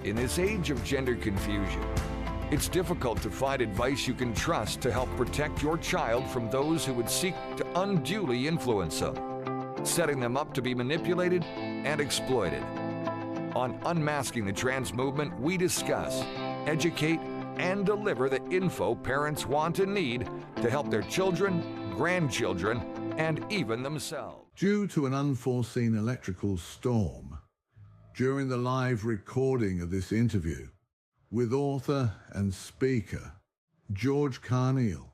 In this age of gender confusion, it's difficult to find advice you can trust to help protect your child from those who would seek to unduly influence them, setting them up to be manipulated and exploited. On Unmasking the Trans Movement, we discuss, educate, and deliver the info parents want and need to help their children, grandchildren, and even themselves. Due to an unforeseen electrical storm, during the live recording of this interview with author and speaker George Carneal,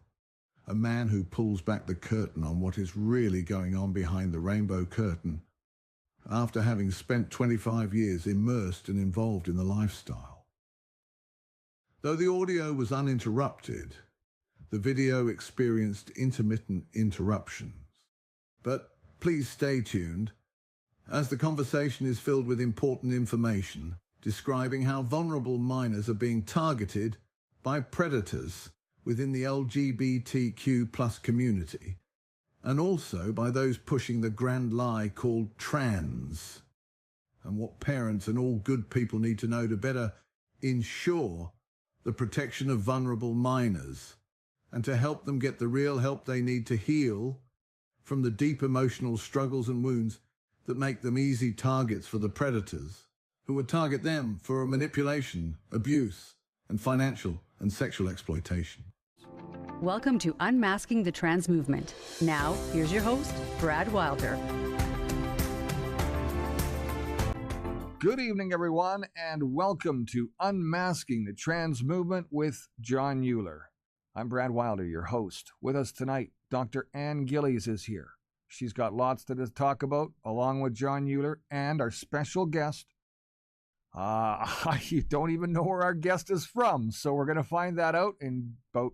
a man who pulls back the curtain on what is really going on behind the rainbow curtain after having spent 25 years immersed and involved in the lifestyle. Though the audio was uninterrupted, the video experienced intermittent interruptions. But please stay tuned, as the conversation is filled with important information describing how vulnerable minors are being targeted by predators within the LGBTQ+ community, and also by those pushing the grand lie called trans, and what parents and all good people need to know to better ensure the protection of vulnerable minors and to help them get the real help they need to heal from the deep emotional struggles and wounds that make them easy targets for the predators who would target them for manipulation, abuse, and financial and sexual exploitation. Welcome to Unmasking the Trans Movement. Now, here's your host, Brad Wilder. Good evening, everyone, and welcome to Unmasking the Trans Movement with John Euler. I'm Brad Wilder, your host. With us tonight, Dr. Ann Gillies is here. She's got lots to talk about, along with John Euler and our special guest. You don't even know where our guest is from, so we're going to find that out in about,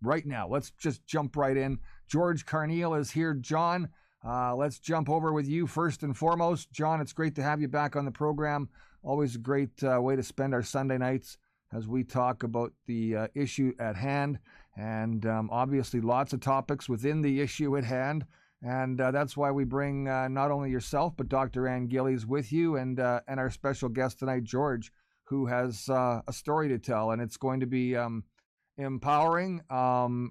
right now. Let's just jump right in. George Carneal is here. John, let's jump over with you first and foremost. John, it's great to have you back on the program. Always a great way to spend our Sunday nights as we talk about the issue at hand, and obviously lots of topics within the issue at hand. And that's why we bring not only yourself, but Dr. Ann Gillies with you, and our special guest tonight, George, who has a story to tell. And it's going to be empowering,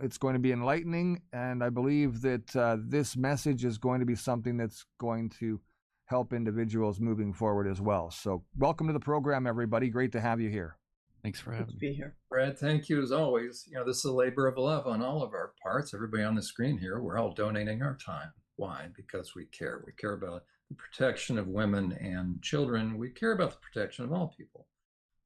it's going to be enlightening, and I believe that this message is going to be something that's going to help individuals moving forward as well. So welcome to the program, everybody. Great to have you here. Thanks for having me. Be here. Brad, thank you as always. This is a labor of love on all of our parts. Everybody on the screen here, we're all donating our time. Why? Because we care. We care about the protection of women and children. We care about the protection of all people,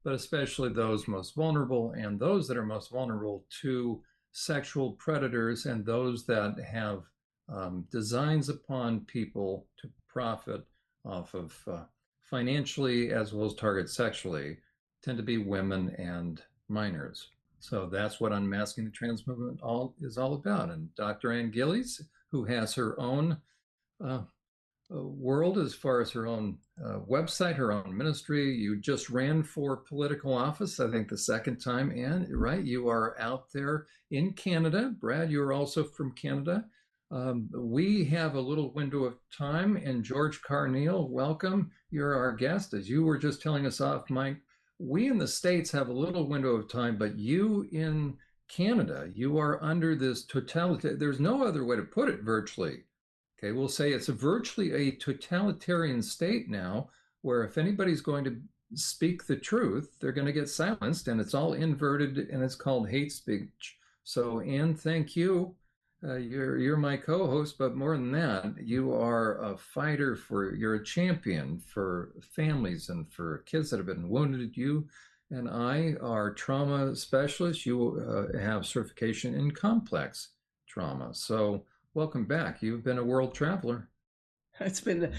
but especially those most vulnerable and those that are most vulnerable to sexual predators and those that have designs upon people to profit off of financially as well as target sexually, tend to be women and minors. So that's what Unmasking the Trans Movement is all about. And Dr. Ann Gillies, who has her own world as far as her own website, her own ministry. You just ran for political office, I think the second time, Ann, right? You are out there in Canada. Brad, you're also from Canada. We have a little window of time, and George Carneal, welcome. You're our guest. As you were just telling us off mic, we in the States have a little window of time, but you in Canada, you are under this totalitarian, there's no other way to put it, virtually. Okay, we'll say it's virtually a totalitarian state now, where if anybody's going to speak the truth, they're going to get silenced, and it's all inverted, and it's called hate speech. So, Ann, thank you. You're my co-host, but more than that, you are a fighter you're a champion for families and for kids that have been wounded. You and I are trauma specialists. You have certification in complex trauma. So welcome back. You've been a world traveler. It's been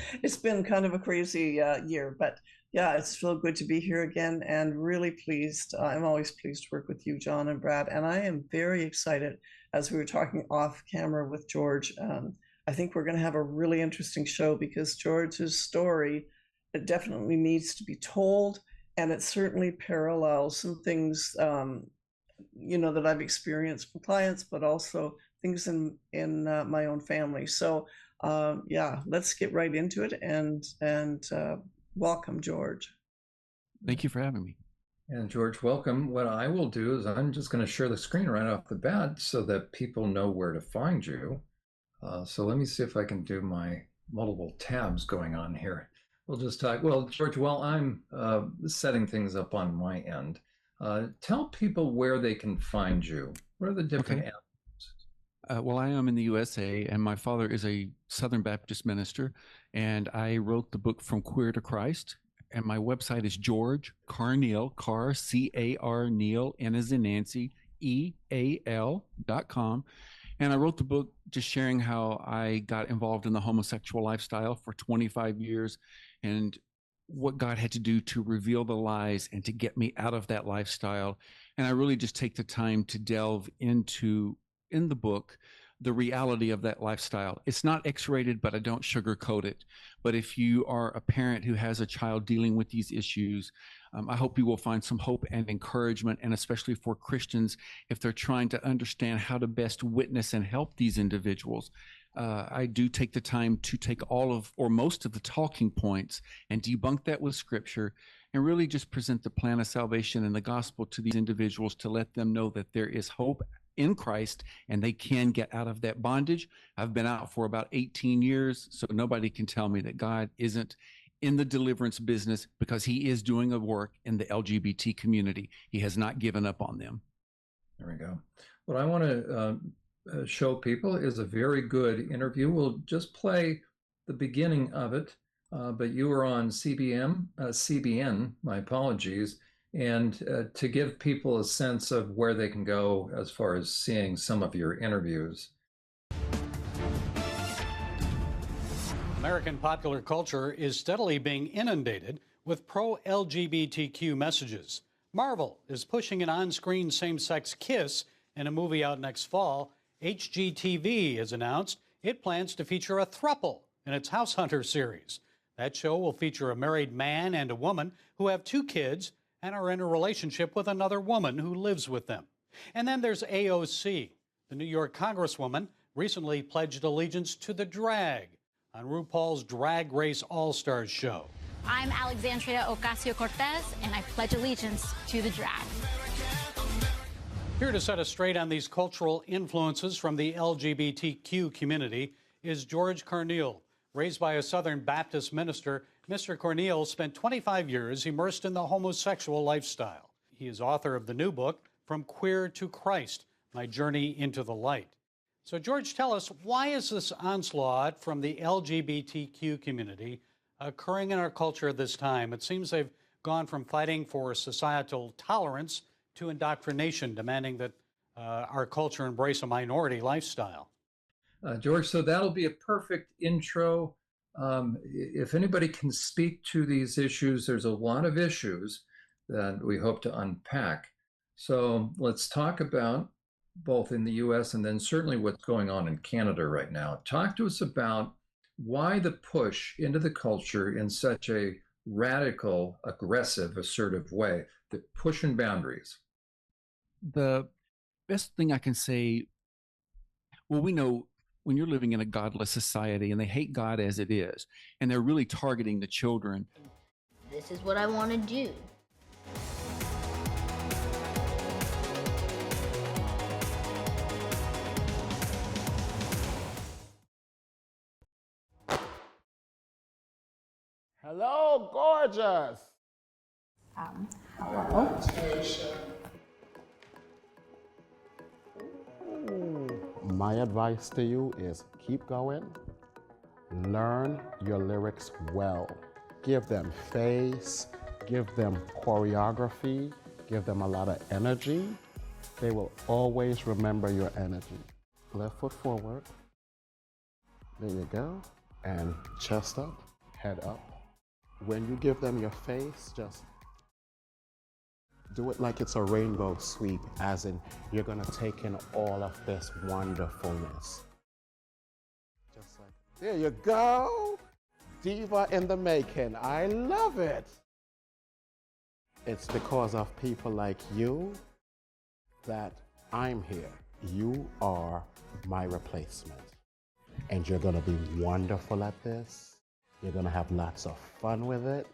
kind of a crazy year, but yeah, it's so good to be here again, and really pleased. I'm always pleased to work with you, John and Brad, and I am very excited. As we were talking off camera with George, I think we're going to have a really interesting show, because George's story, it definitely needs to be told, and it certainly parallels some things, that I've experienced from clients, but also things in my own family. So let's get right into it, and welcome, George. Thank you for having me. And George, welcome. What I will do is I'm just going to share the screen right off the bat so that people know where to find you. So let me see if I can do my multiple tabs going on here. We'll just talk. Well, George, while I'm setting things up on my end, tell people where they can find you. What are the different avenues? Well, I am in the USA, and my father is a Southern Baptist minister, and I wrote the book From Queer to Christ. And my website is George Carneal, C-A-R Neal, N as in Nancy, EAL.com. And I wrote the book just sharing how I got involved in the homosexual lifestyle for 25 years and what God had to do to reveal the lies and to get me out of that lifestyle. And I really just take the time to delve into, in the book, the reality of that lifestyle. It's not X-rated, but I don't sugarcoat it. But if you are a parent who has a child dealing with these issues, I hope you will find some hope and encouragement, and especially for Christians, if they're trying to understand how to best witness and help these individuals. I do take the time to take all of, or most of the talking points and debunk that with scripture and really just present the plan of salvation and the gospel to these individuals to let them know that there is hope in Christ and they can get out of that bondage. I've been out for about 18 years, so nobody can tell me that God isn't in the deliverance business, because he is doing a work in the LGBT community. He has not given up on them. There we go. What I want to show people is a very good interview. We'll just play the beginning of it, but you were on CBN, my apologies, and to give people a sense of where they can go as far as seeing some of your interviews. American popular culture is steadily being inundated with pro-LGBTQ messages. Marvel is pushing an on-screen same-sex kiss in a movie out next fall. HGTV has announced it plans to feature a throuple in its House Hunter series. That show will feature a married man and a woman who have 2 kids and are in a relationship with another woman who lives with them. And then there's AOC. The New York Congresswoman recently pledged allegiance to the drag on RuPaul's Drag Race All-Stars show. I'm Alexandria Ocasio-Cortez, and I pledge allegiance to the drag. Here to set us straight on these cultural influences from the LGBTQ community is George Carneal. Raised by a Southern Baptist minister, Mr. Carneal spent 25 years immersed in the homosexual lifestyle. He is author of the new book, From Queer to Christ, My Journey into the Light. So, George, tell us, why is this onslaught from the LGBTQ community occurring in our culture at this time? It seems they've gone from fighting for societal tolerance to indoctrination, demanding that our culture embrace a minority lifestyle. George, so that'll be a perfect intro. If anybody can speak to these issues, there's a lot of issues that we hope to unpack. So let's talk about both in the US and then certainly what's going on in Canada right now. Talk to us about why the push into the culture in such a radical, aggressive, assertive way, the pushing boundaries. The best thing I can say, well, we know when you're living in a godless society and they hate God as it is, and they're really targeting the children. This is what I want to do. Hello, gorgeous. Hello. My advice to you is keep going. Learn your lyrics well. Give them face, give them choreography, give them a lot of energy. They will always remember your energy. Left foot forward. There you go. And chest up, head up. When you give them your face, just do it like it's a rainbow sweep, as in you're gonna take in all of this wonderfulness. Just like, there you go. Diva in the making. I love it. It's because of people like you that I'm here. You are my replacement. And you're gonna be wonderful at this. You're gonna have lots of fun with it.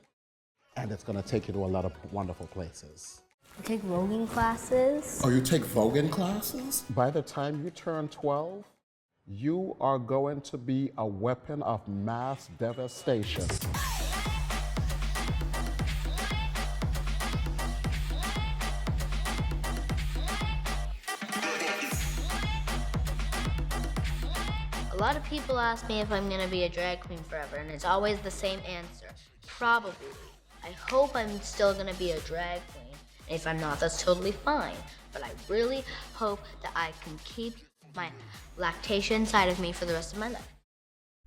and it's going to take you to a lot of wonderful places. Take voguing classes. Oh, you take voguing classes? By the time you turn 12, you are going to be a weapon of mass devastation. A lot of people ask me if I'm gonna be a drag queen forever, and it's always the same answer. Probably. I hope I'm still gonna be a drag queen. And if I'm not, that's totally fine. But I really hope that I can keep my lactation inside of me for the rest of my life.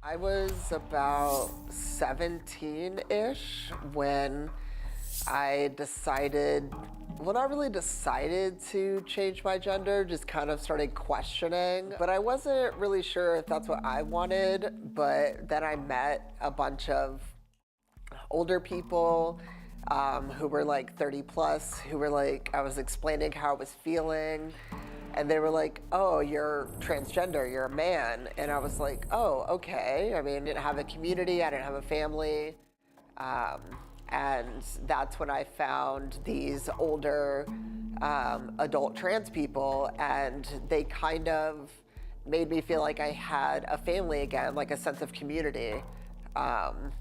I was about 17-ish when I decided, well, not really decided to change my gender, just kind of started questioning. But I wasn't really sure if that's what I wanted, but then I met a bunch of older people who were like 30 plus, who were like, I was explaining how I was feeling, and they were like, oh, you're transgender, you're a man. And I was like, oh, okay. I mean, I didn't have a community, I didn't have a family. And that's when I found these older adult trans people, and they kind of made me feel like I had a family again, like a sense of community. And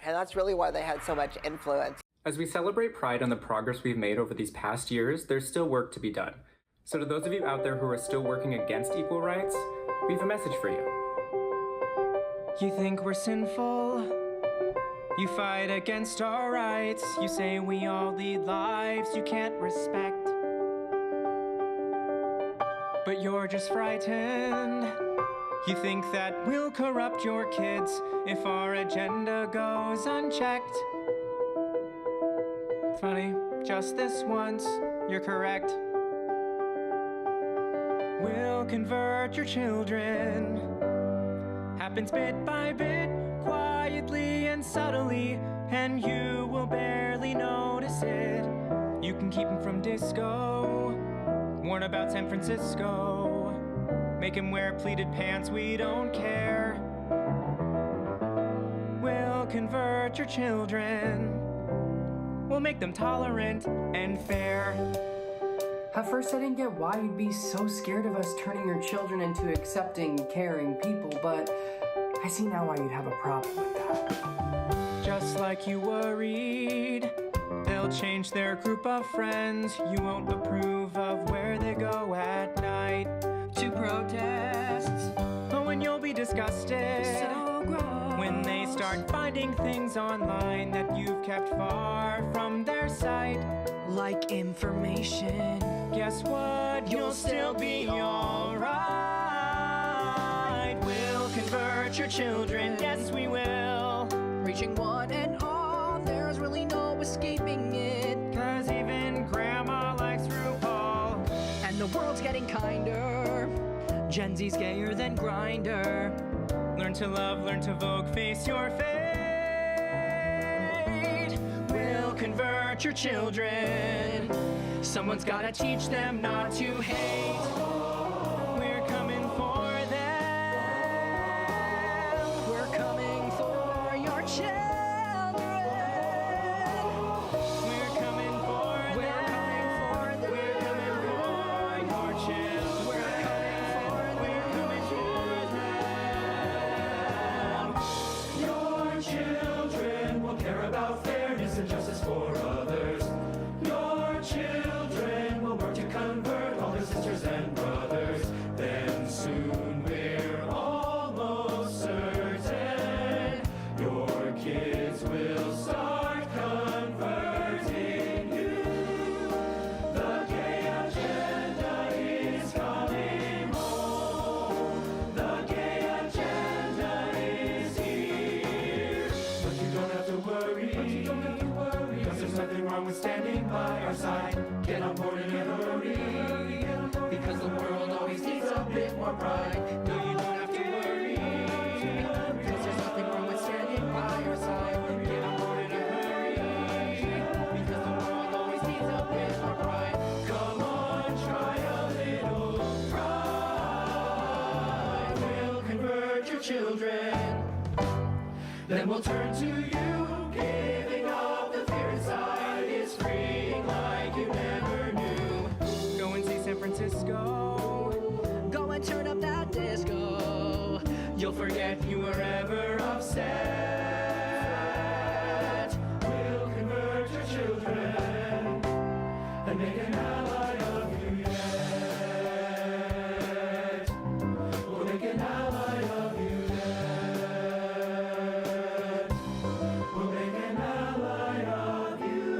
that's really why they had so much influence. As we celebrate Pride and the progress we've made over these past years, there's still work to be done. So to those of you out there who are still working against equal rights, we have a message for you. You think we're sinful? You fight against our rights. You say we all lead lives you can't respect. But you're just frightened. You think that we'll corrupt your kids if our agenda goes unchecked. Funny, just this once, you're correct. We'll convert your children. Happens bit by bit, quietly and subtly, and you will barely notice it. You can keep him from disco, warn about San Francisco, make him wear pleated pants, we don't care. We'll convert your children, we'll make them tolerant and fair. At first I didn't get why you'd be so scared of us turning your children into accepting, caring people, but I see now why you'd have a problem with that. Just like you worried, they'll change their group of friends. You won't approve of where they go at night to protests. Oh, and you'll be disgusted so gross when they start finding things online that you've kept far from their sight, like information. Guess what? You'll still be alright. We'll convert your children, yes we will. Reaching one and all, there's really no escaping it. 'Cause even grandma likes RuPaul. And the world's getting kinder. Gen Z's gayer than Grindr. Learn to love, learn to Vogue, face your fate. We'll convert your children. Someone's gotta teach them not to hate. We're coming for them. We're coming for your children. We're coming for them. We're coming for them. We're coming for your children. We're coming for them. Your children will care about fairness and justice for others. Your children will work to convert all their sisters and brothers. Then soon we're almost certain your kids will start converting you. The gay agenda is coming home. The gay agenda is here. But you don't have to worry. Cause there's nothing wrong with standing by our side. Get on board in a hurry. Because the world always needs a bit more pride. No, you don't have to worry. Cause there's nothing wrong with standing by our side. Get on board in a hurry. Because the world always needs a bit more pride. Come on, try a little pride. We'll convert your children. Then we'll turn to you, giving up the fear. forget you were ever upset. We'll convert your children and make an ally of you yet. We'll make an ally of you yet. We'll make an ally of you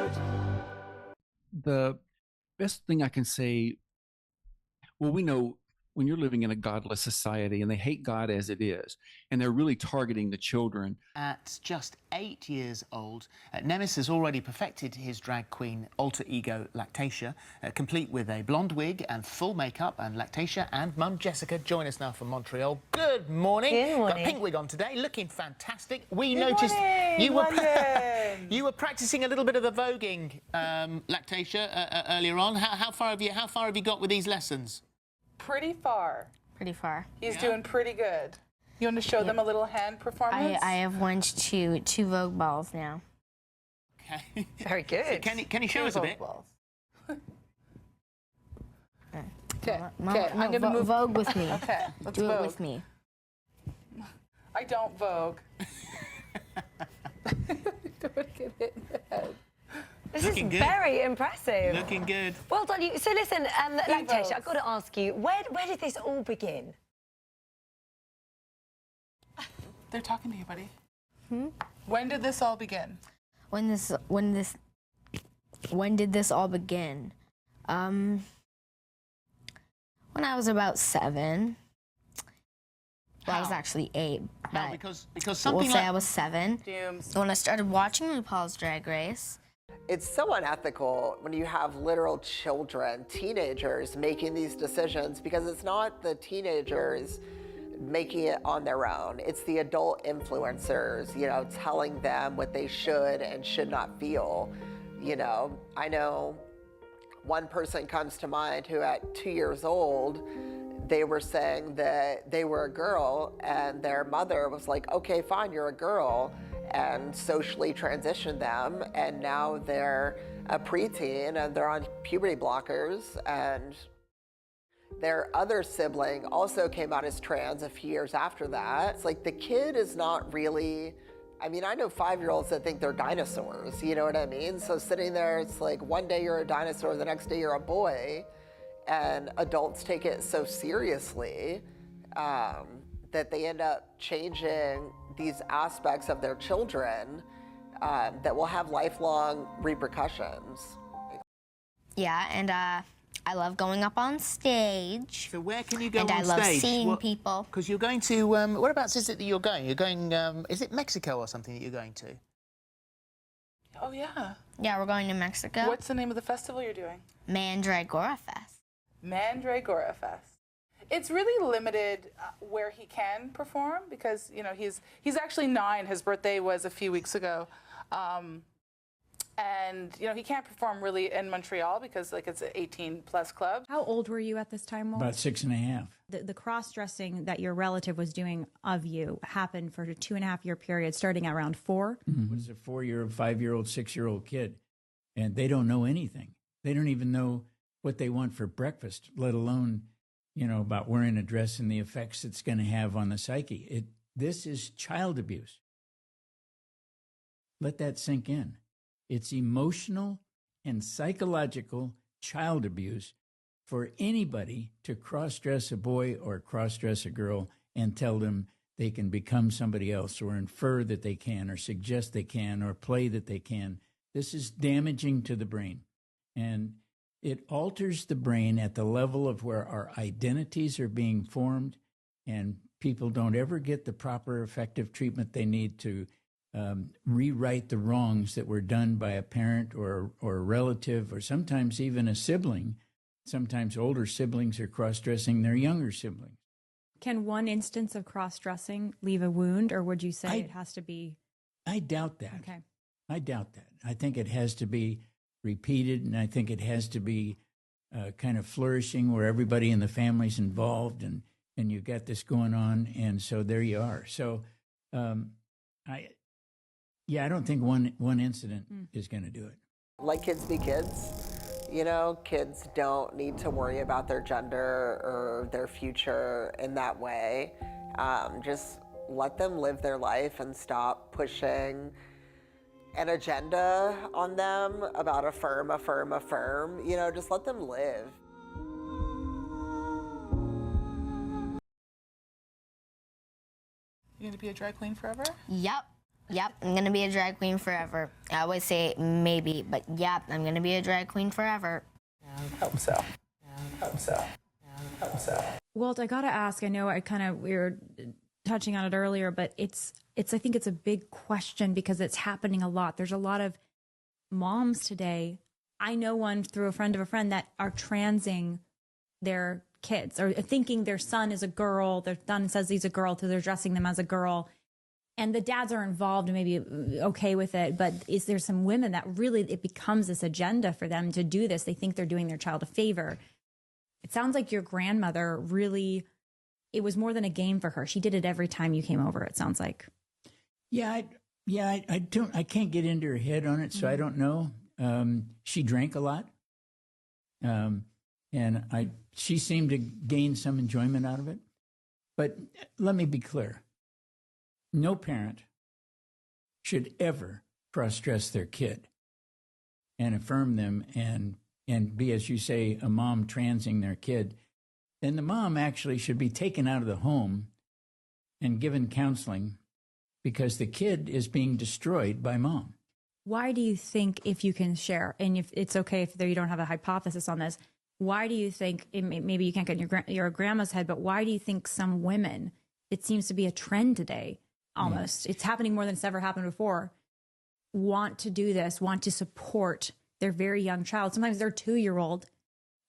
yet. The best thing I can say, well, we know when you're living in a godless society and they hate God as it is, and they're really targeting the children. At just 8 years old, Nemes has already perfected his drag queen alter ego Lactatia, complete with a blonde wig and full makeup. And Lactatia and Mum Jessica join us now from Montreal. Good morning. Good morning. Got a pink wig on today, looking fantastic. We Good noticed morning, you were London. you were practicing a little bit of the voguing, Lactatia, earlier on. How far have you got with these lessons? Pretty far. Pretty far. He's doing pretty good. You want to show them a little hand performance? I have won two Vogue balls now. Okay. Very good. So can you show us a bit? Okay. Mom, Okay. I'm gonna move. Vogue with me. Okay. Let's Do Vogue. it with me. I don't Vogue. Don't get hit in the head. This Looking is good. very impressive. Looking good. Well done. You. So listen, Lactatia, votes. I've got to ask you, where did this all begin? They're talking to you, buddy. When did this all begin? When did this all begin? When I was about 7. Well, I was actually 8, How? but Because we'll something say like I was 7. When I started watching RuPaul's Drag Race. It's so unethical when you have literal children, teenagers, making these decisions, because it's not the teenagers making it on their own. It's the adult influencers, telling them what they should and should not feel. I know one person comes to mind who at 2 years old, they were saying that they were a girl and their mother was like, okay, fine, you're a girl, and socially transitioned them, and now they're a preteen and they're on puberty blockers, and their other sibling also came out as trans a few years after that. It's like the kid is not really, I know 5-year-olds that think they're dinosaurs, you know what I mean? So sitting there, it's like one day you're a dinosaur, the next day you're a boy, and adults take it so seriously that they end up changing these aspects of their children that will have lifelong repercussions. Yeah, and I love going up on stage. So where can you go and on I love stage? seeing people. Because you're going to, whereabouts is it that you're going? You're going, is it Mexico or something that you're going to? Oh, yeah. Yeah, we're going to Mexico. What's the name of the festival you're doing? Mandragora Fest. Mandragora Fest. It's really limited where he can perform because, he's actually 9. His birthday was a few weeks ago. And, he can't perform really in Montreal because, it's an 18-plus club. How old were you at this time, Will? About 6.5. The cross-dressing that your relative was doing of you happened for a 2.5-year period, starting at around 4. Mm-hmm. It was a 4-year-old, 5-year-old, 6-year-old kid. And they don't know anything. They don't even know what they want for breakfast, let alone, about wearing a dress and the effects it's going to have on the psyche. This is child abuse. Let that sink in. It's emotional and psychological child abuse for anybody to cross-dress a boy or cross-dress a girl and tell them they can become somebody else or infer that they can or suggest they can or play that they can. This is damaging to the brain. And it alters the brain at the level of where our identities are being formed and people don't ever get the proper effective treatment they need to rewrite the wrongs that were done by a parent or a relative or sometimes even a sibling. Sometimes older siblings are cross-dressing their younger siblings. Can one instance of cross-dressing leave a wound, or would you say it has to be? I doubt that. Okay. I doubt that. I think it has to be repeated, and I think it has to be kind of flourishing where everybody in the family's involved, and you've got this going on, and so there you are. So I don't think one incident is going to do it. Like kids be kids, You know, kids don't need to worry about their gender or their future in that way. Just let them live their life and stop pushing an agenda on them about affirm. You know, just let them live. You gonna be a drag queen forever? Yep, I'm gonna be a drag queen forever. I always say maybe, but yep, I'm gonna be a drag queen forever. Hope so. Walt, I gotta ask. I know we were touching on it earlier, but it's. I think it's a big question because it's happening a lot. There's a lot of moms today. I know one through a friend of a friend that are transing their kids or thinking their son is a girl. Their son says he's a girl, so they're dressing them as a girl. And the dads are involved and maybe okay with it. But is there some women that really, it becomes this agenda for them to do this? They think they're doing their child a favor. It sounds like your grandmother really, it was more than a game for her. She did it every time you came over, it sounds like. I can't get into her head on it, so I don't know. She drank a lot. She seemed to gain some enjoyment out of it. But let me be clear. No parent should ever cross-dress their kid and affirm them and be, as you say, a mom transing their kid. Then the mom actually should be taken out of the home and given counseling because the kid is being destroyed by mom. Why do you think, if you can share, and if it's okay if you don't have a hypothesis on this, why do you think, maybe you can't get in your grandma's head, but why do you think some women, it seems to be a trend today, almost, it's happening more than it's ever happened before, want to do this, want to support their very young child, sometimes their 2-year-old,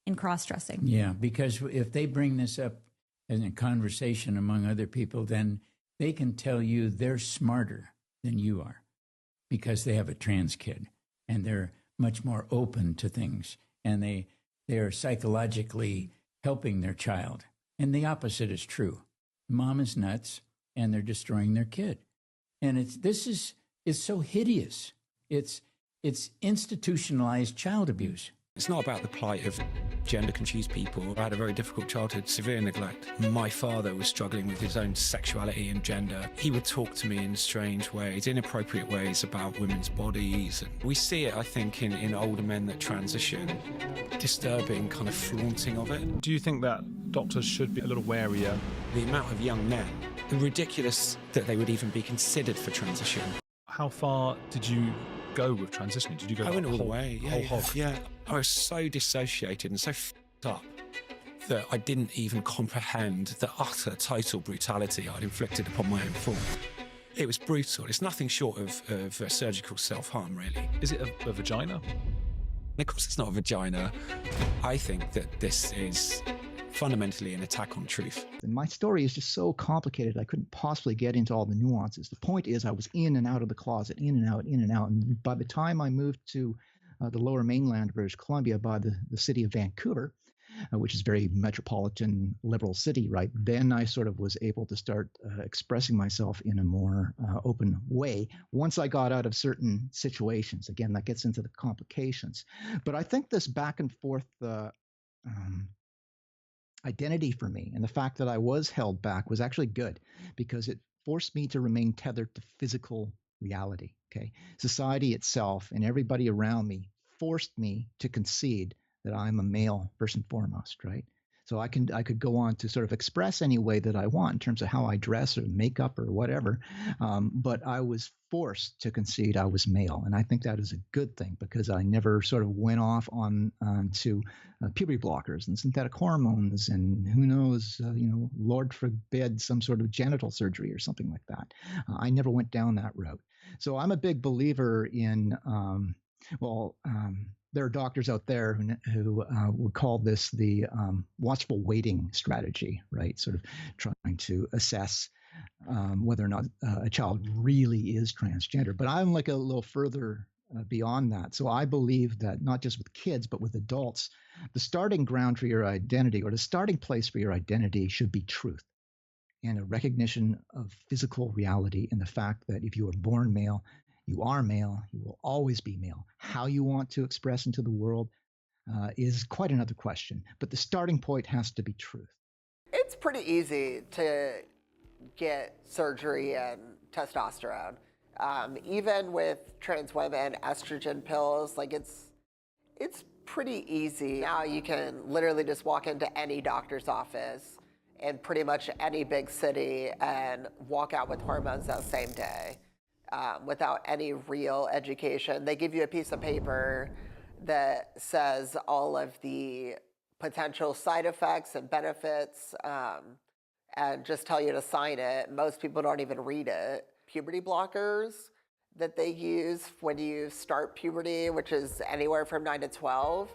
in cross-dressing? Yeah, because if they bring this up in a conversation among other people, then they can tell you they're smarter than you are because they have a trans kid and they're much more open to things and they are psychologically helping their child. And the opposite is true. Mom is nuts and they're destroying their kid. And it's so hideous. It's institutionalized child abuse. It's not about the plight of gender-confused people. I had a very difficult childhood, severe neglect. My father was struggling with his own sexuality and gender. He would talk to me in strange ways, inappropriate ways about women's bodies. And we see it, I think, in older men that transition. Disturbing kind of flaunting of it. Do you think that doctors should be a little warier? The amount of young men, ridiculous that they would even be considered for transition. How far did you go with transitioning? Did you go? I went all the way. Whole hog? Yeah. I was so dissociated and so f***ed up that I didn't even comprehend the utter total brutality I'd inflicted upon my own form. It was brutal. It's nothing short of surgical self-harm, really. Is it a vagina? Of course it's not a vagina. I think that this is fundamentally an attack on truth. And my story is just so complicated, I couldn't possibly get into all the nuances. The point is I was in and out of the closet, in and out. And by the time I moved to the lower mainland of British Columbia by the city of Vancouver, which is a very metropolitan liberal city, right? Then I sort of was able to start expressing myself in a more open way once I got out of certain situations. Again, that gets into the complications. But I think this back and forth identity for me and the fact that I was held back was actually good because it forced me to remain tethered to physical reality. Okay, society itself and everybody around me forced me to concede that I'm a male first and foremost, right? So I could go on to sort of express any way that I want in terms of how I dress or makeup or whatever, but I was forced to concede I was male, and I think that is a good thing because I never sort of went off on to puberty blockers and synthetic hormones and who knows, Lord forbid, some sort of genital surgery or something like that. I never went down that route. So I'm a big believer in there are doctors out there who would call this the watchful waiting strategy, right? Sort of trying to assess whether or not a child really is transgender. But I'm like a little further beyond that. So I believe that not just with kids, but with adults, the starting ground for your identity or the starting place for your identity should be truth and a recognition of physical reality and the fact that if you are born male, you are male, you will always be male. How you want to express into the world, is quite another question. But the starting point has to be truth. It's pretty easy to get surgery and testosterone. Even with trans women, estrogen pills, like it's pretty easy. Now you can literally just walk into any doctor's office in pretty much any big city and walk out with hormones that same day without any real education. They give you a piece of paper that says all of the potential side effects and benefits and just tell you to sign it. Most people don't even read it. Puberty blockers that they use when you start puberty, which is anywhere from 9 to 12,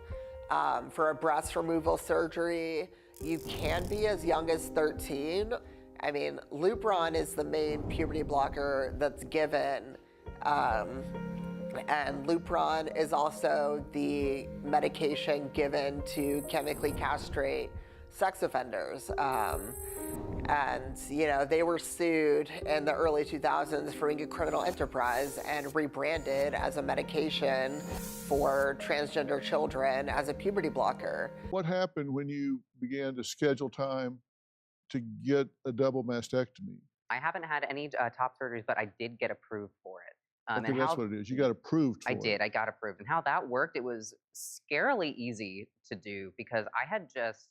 for a breast removal surgery, you can be as young as 13. I mean, Lupron is the main puberty blocker that's given, and Lupron is also the medication given to chemically castrate sex offenders. And, you know, they were sued in the early 2000s for being a criminal enterprise and rebranded as a medication for transgender children as a puberty blocker. What happened when you began to schedule time to get a double mastectomy? I haven't had any top surgeries, but I did get approved for it. Okay, that's what it is. You got approved for it. I did. I got approved. And how that worked, it was scarily easy to do because I had just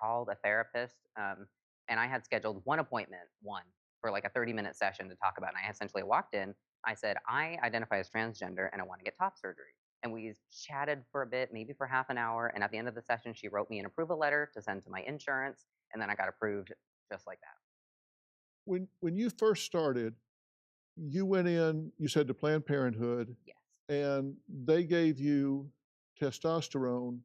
called a therapist and I had scheduled one appointment, for like a 30-minute session to talk about it. And I essentially walked in. I said, I identify as transgender and I want to get top surgery. And we chatted for a bit, maybe for half an hour. And at the end of the session, she wrote me an approval letter to send to my insurance. And then I got approved just like that. When you first started, you went in, you said to Planned Parenthood. Yes. And they gave you testosterone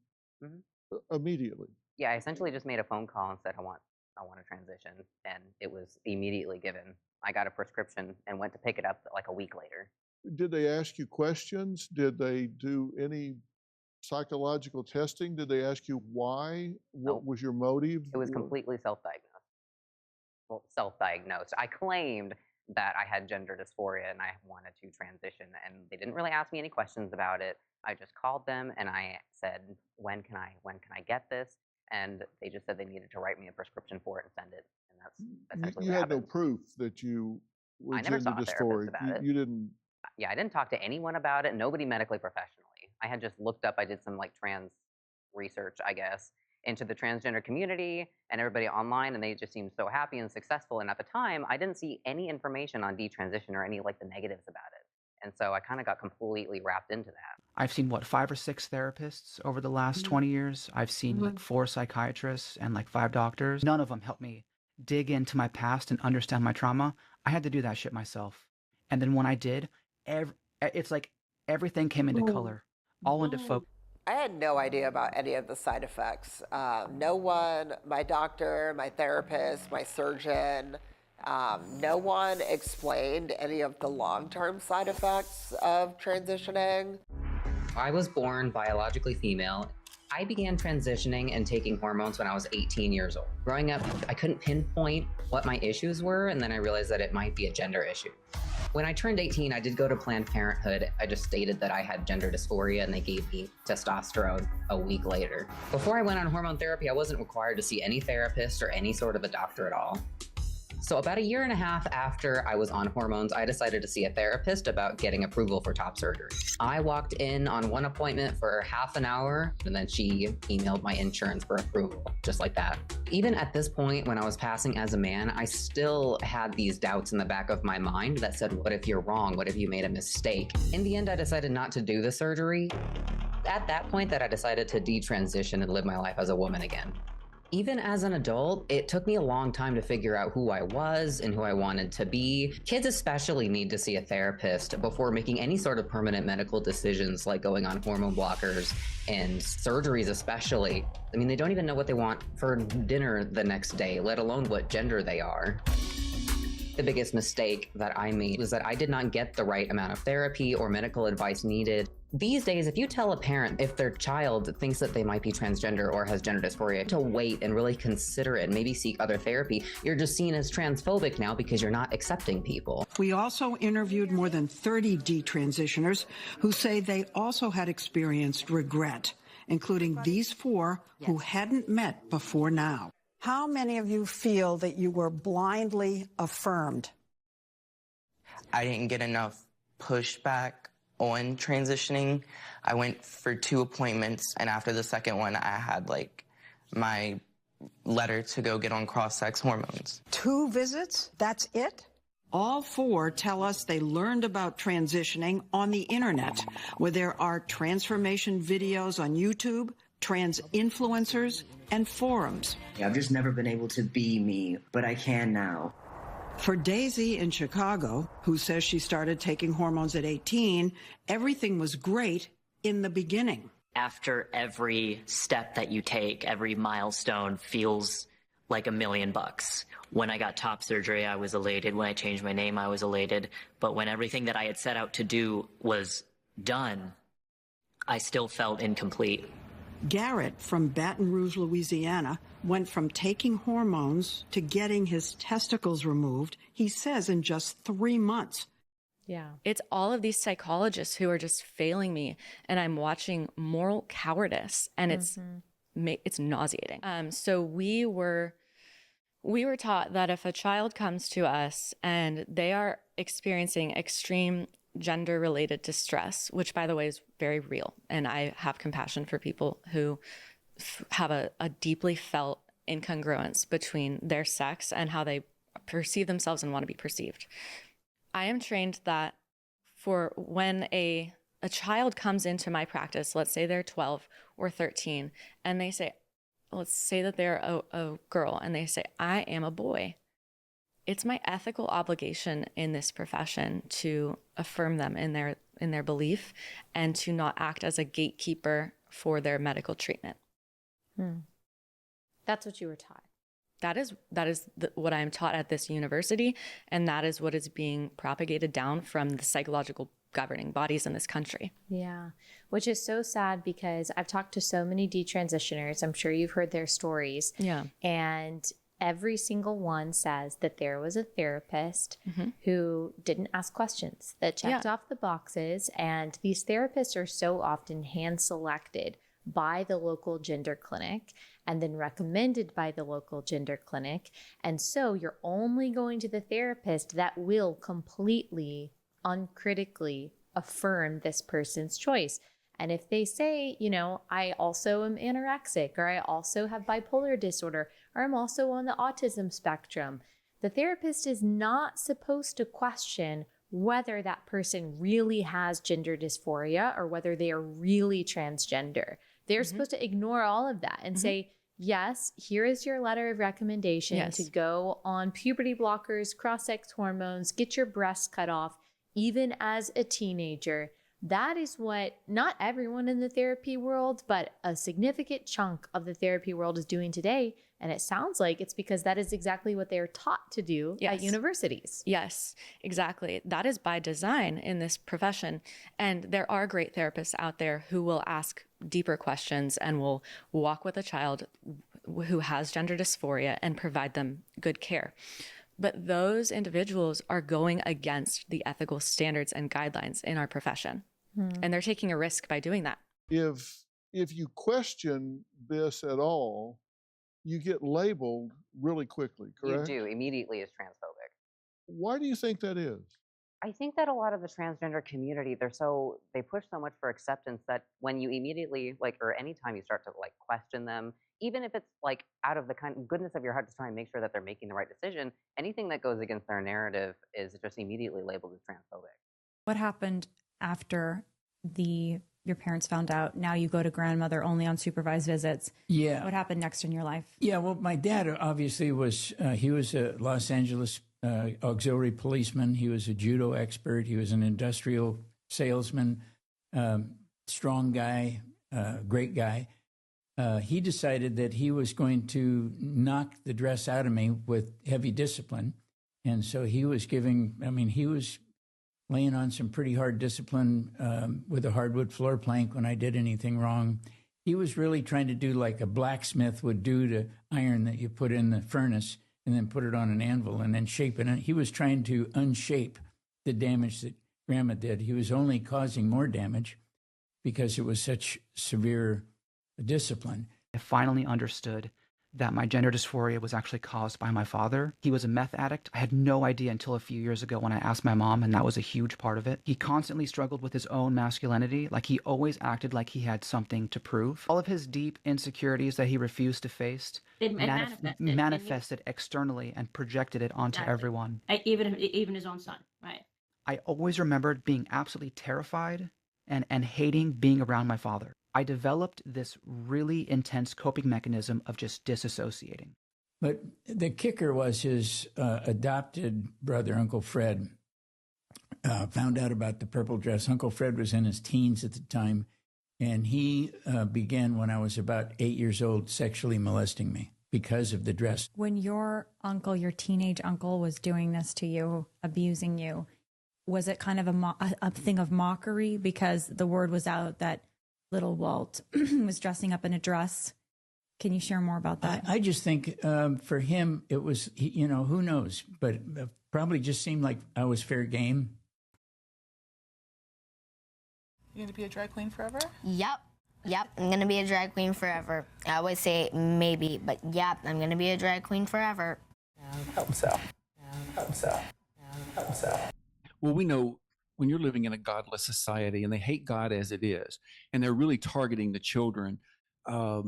immediately. Yeah, I essentially just made a phone call and said, I want to transition. And it was immediately given. I got a prescription and went to pick it up like a week later. Did they ask you questions? Did they do any psychological testing? Did they ask you why? What was your motive? It was completely self-diagnosed. Well, self-diagnosed. I claimed that I had gender dysphoria and I wanted to transition, and they didn't really ask me any questions about it. I just called them and I said, when can I get this? And they just said they needed to write me a prescription for it and send it. And that's essentially you what had happened. no proof that you were I never gender saw a therapist dysphoric. about it. You didn't. Yeah, I didn't talk to anyone about it. Nobody medically professionally. I had just looked up. I did some like trans research, I guess, into the transgender community and everybody online, and they just seemed so happy and successful. And at the time, I didn't see any information on detransition or any like the negatives about it. And so I kind of got completely wrapped into that. I've seen, 5 or 6 therapists over the last 20 years. I've seen like 4 psychiatrists and like 5 doctors. None of them helped me dig into my past and understand my trauma. I had to do that shit myself. And then when I did, it's like everything came into color, all into focus. I had no idea about any of the side effects. No one, my doctor, my therapist, my surgeon, no one explained any of the long-term side effects of transitioning. I was born biologically female. I began transitioning and taking hormones when I was 18 years old. Growing up, I couldn't pinpoint what my issues were, and then I realized that it might be a gender issue. When I turned 18, I did go to Planned Parenthood. I just stated that I had gender dysphoria, and they gave me testosterone a week later. Before I went on hormone therapy, I wasn't required to see any therapist or any sort of a doctor at all. So about 1.5 years after I was on hormones, I decided to see a therapist about getting approval for top surgery. I walked in on one appointment for half an hour, and then she emailed my insurance for approval, just like that. Even at this point, when I was passing as a man, I still had these doubts in the back of my mind that said, what if you're wrong? What if you made a mistake? In the end, I decided not to do the surgery. At that point that I decided to detransition and live my life as a woman again. Even as an adult, it took me a long time to figure out who I was and who I wanted to be. Kids especially need to see a therapist before making any sort of permanent medical decisions like going on hormone blockers and surgeries especially. I mean, they don't even know what they want for dinner the next day, let alone what gender they are. The biggest mistake that I made was that I did not get the right amount of therapy or medical advice needed. These days, if you tell a parent if their child thinks that they might be transgender or has gender dysphoria, to wait and really consider it and maybe seek other therapy, you're just seen as transphobic now because you're not accepting people. We also interviewed more than 30 detransitioners who say they also had experienced regret including these 4 who hadn't met before now. How many of you feel that you were blindly affirmed? I didn't get enough pushback on transitioning. I went for 2 appointments, and after the second one, I had my letter to go get on cross-sex hormones. 2 visits? That's it? All 4 tell us they learned about transitioning on the internet, where there are transformation videos on YouTube, trans influencers, and forums. I've just never been able to be me, but I can now. For Daisy in Chicago, who says she started taking hormones at 18, everything was great in the beginning. After every step that you take, every milestone feels like $1 million. When I got top surgery, I was elated. When I changed my name, I was elated. But when everything that I had set out to do was done, I still felt incomplete. Garrett from Baton Rouge, Louisiana, went from taking hormones to getting his testicles removed, he says, in just 3 months. Yeah. It's all of these psychologists who are just failing me, and I'm watching moral cowardice, and it's nauseating. So we were taught that if a child comes to us and they are experiencing extreme gender-related distress, which, by the way, is very real, and I have compassion for people who have a deeply felt incongruence between their sex and how they perceive themselves and want to be perceived. I am trained that for when a child comes into my practice, let's say they're 12 or 13, and they say, let's say that they're a girl, and they say, I am a boy. It's my ethical obligation in this profession to affirm them in their belief and to not act as a gatekeeper for their medical treatment. That's what you were taught. That is what I am taught at this university, and that is what is being propagated down from the psychological governing bodies in this country. Yeah, which is so sad because I've talked to so many detransitioners. I'm sure you've heard their stories. Yeah. And every single one says that there was a therapist who didn't ask questions, that checked off the boxes. And these therapists are so often hand-selected by the local gender clinic and then recommended by the local gender clinic. And so you're only going to the therapist that will completely, uncritically affirm this person's choice. And if they say, I also am anorexic, or I also have bipolar disorder, or I'm also on the autism spectrum, the therapist is not supposed to question whether that person really has gender dysphoria or whether they are really transgender. They're supposed to ignore all of that and say, yes, here is your letter of recommendation to go on puberty blockers, cross-sex hormones, get your breasts cut off, even as a teenager. That is what not everyone in the therapy world, but a significant chunk of the therapy world is doing today. And it sounds like it's because that is exactly what they're taught to do at universities. Yes, exactly. That is by design in this profession. And there are great therapists out there who will ask deeper questions and will walk with a child who has gender dysphoria and provide them good care. But those individuals are going against the ethical standards and guidelines in our profession. And they're taking a risk by doing that. If you question this at all, you get labeled really quickly, correct? You do, immediately as transphobic. Why do you think that is? I think that a lot of the transgender community, they push so much for acceptance that when you immediately, or anytime you start to question them, even if it's out of the kind of goodness of your heart to try and make sure that they're making the right decision, anything that goes against their narrative is just immediately labeled as transphobic. What happened after your parents found out? Now you go to grandmother only on supervised visits. Yeah. What happened next in your life? Yeah, well, my dad obviously he was a Los Angeles auxiliary policeman. He was a judo expert. He was an industrial salesman, strong guy, great guy. He decided that he was going to knock the dress out of me with heavy discipline. And so he was he was laying on some pretty hard discipline with a hardwood floor plank when I did anything wrong. He was really trying to do like a blacksmith would do to iron that you put in the furnace and then put it on an anvil and then shape it. He was trying to unshape the damage that Grandma did. He was only causing more damage because it was such severe discipline. I finally understood that my gender dysphoria was actually caused by my father. He was a meth addict. I had no idea until a few years ago when I asked my mom, and that was a huge part of it. He constantly struggled with his own masculinity. Like, he always acted like he had something to prove. All of his deep insecurities that he refused to face manifested externally and projected it onto everyone. Even his own son, right? I always remembered being absolutely terrified and hating being around my father. I developed this really intense coping mechanism of just disassociating. But the kicker was his adopted brother, Uncle Fred, found out about the purple dress. Uncle Fred was in his teens at the time, and he began when I was about 8 years old sexually molesting me because of the dress. When your uncle, your teenage uncle, was doing this to you, abusing you, was it kind of a thing of mockery because the word was out that little Walt was dressing up in a dress? Can you share more about that? I just think for him, it was, who knows, but it probably just seemed like I was fair game. You going to be a drag queen forever? Yep, I'm going to be a drag queen forever. I always say maybe, but yep, I'm going to be a drag queen forever. Hope so. Well, we know when you're living in a godless society and they hate God as it is, and they're really targeting the children, I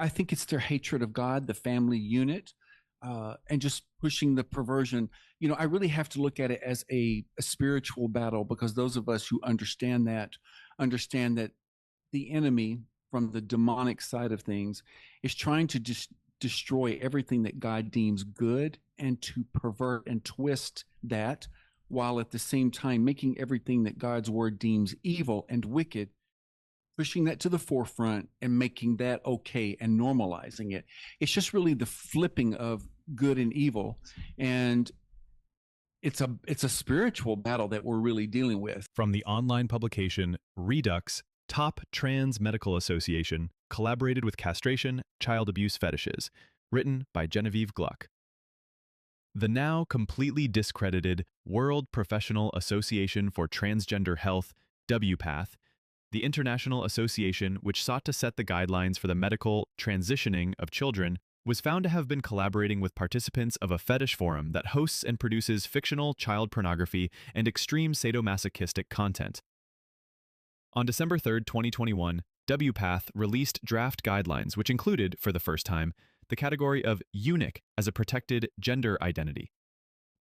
think it's their hatred of God, the family unit, and just pushing the perversion. I really have to look at it as a spiritual battle, because those of us who understand that the enemy from the demonic side of things is trying to destroy everything that God deems good and to pervert and twist that, while at the same time making everything that God's word deems evil and wicked, pushing that to the forefront and making that okay and normalizing it. It's just really the flipping of good and evil. And it's a spiritual battle that we're really dealing with. From the online publication Redux, Top Trans Medical Association collaborated with Castration Child Abuse Fetishes, written by Genevieve Gluck. The now completely discredited World Professional Association for Transgender Health, WPATH, the international association which sought to set the guidelines for the medical transitioning of children, was found to have been collaborating with participants of a fetish forum that hosts and produces fictional child pornography and extreme sadomasochistic content. On December 3, 2021, WPATH released draft guidelines which included, for the first time, the category of eunuch as a protected gender identity.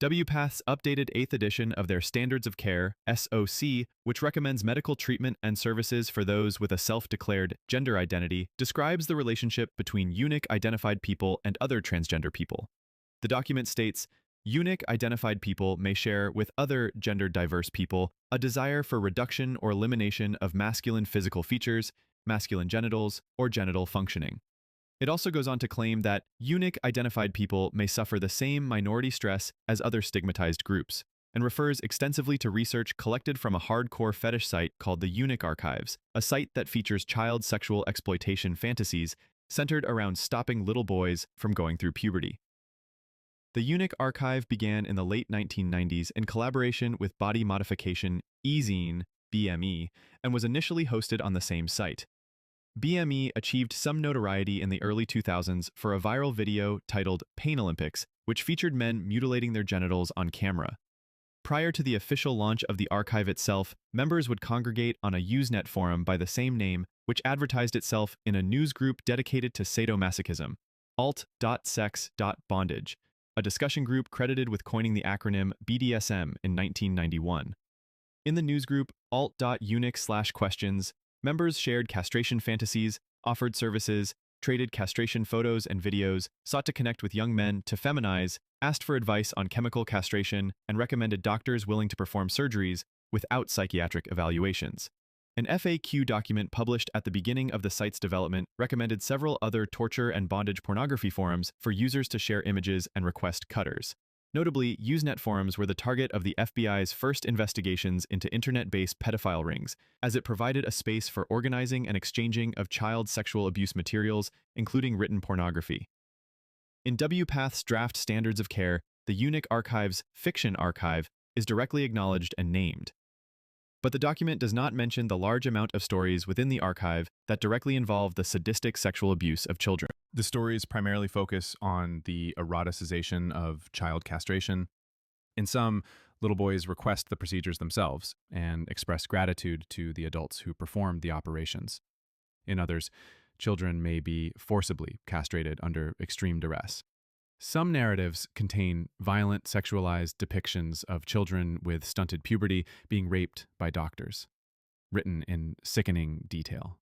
WPATH's updated 8th edition of their Standards of Care, SOC, which recommends medical treatment and services for those with a self-declared gender identity, describes the relationship between eunuch-identified people and other transgender people. The document states, eunuch-identified people may share with other gender-diverse people a desire for reduction or elimination of masculine physical features, masculine genitals, or genital functioning. It also goes on to claim that eunuch-identified people may suffer the same minority stress as other stigmatized groups, and refers extensively to research collected from a hardcore fetish site called the Eunuch Archives, a site that features child sexual exploitation fantasies centered around stopping little boys from going through puberty. The Eunuch Archive began in the late 1990s in collaboration with body modification e-zine, BME, and was initially hosted on the same site. BME achieved some notoriety in the early 2000s for a viral video titled Pain Olympics, which featured men mutilating their genitals on camera. Prior to the official launch of the archive itself, members would congregate on a Usenet forum by the same name, which advertised itself in a news group dedicated to sadomasochism, alt.sex.bondage, a discussion group credited with coining the acronym BDSM in 1991. In the newsgroup alt.eunuch/questions, members shared castration fantasies, offered services, traded castration photos and videos, sought to connect with young men to feminize, asked for advice on chemical castration, and recommended doctors willing to perform surgeries without psychiatric evaluations. An FAQ document published at the beginning of the site's development recommended several other torture and bondage pornography forums for users to share images and request cutters. Notably, Usenet forums were the target of the FBI's first investigations into internet-based pedophile rings, as it provided a space for organizing and exchanging of child sexual abuse materials, including written pornography. In WPATH's draft Standards of Care, the Eunuch Archive's Fiction Archive is directly acknowledged and named. But the document does not mention the large amount of stories within the archive that directly involve the sadistic sexual abuse of children. The stories primarily focus on the eroticization of child castration. In some, little boys request the procedures themselves and express gratitude to the adults who performed the operations. In others, children may be forcibly castrated under extreme duress. Some narratives contain violent, sexualized depictions of children with stunted puberty being raped by doctors, written in sickening detail.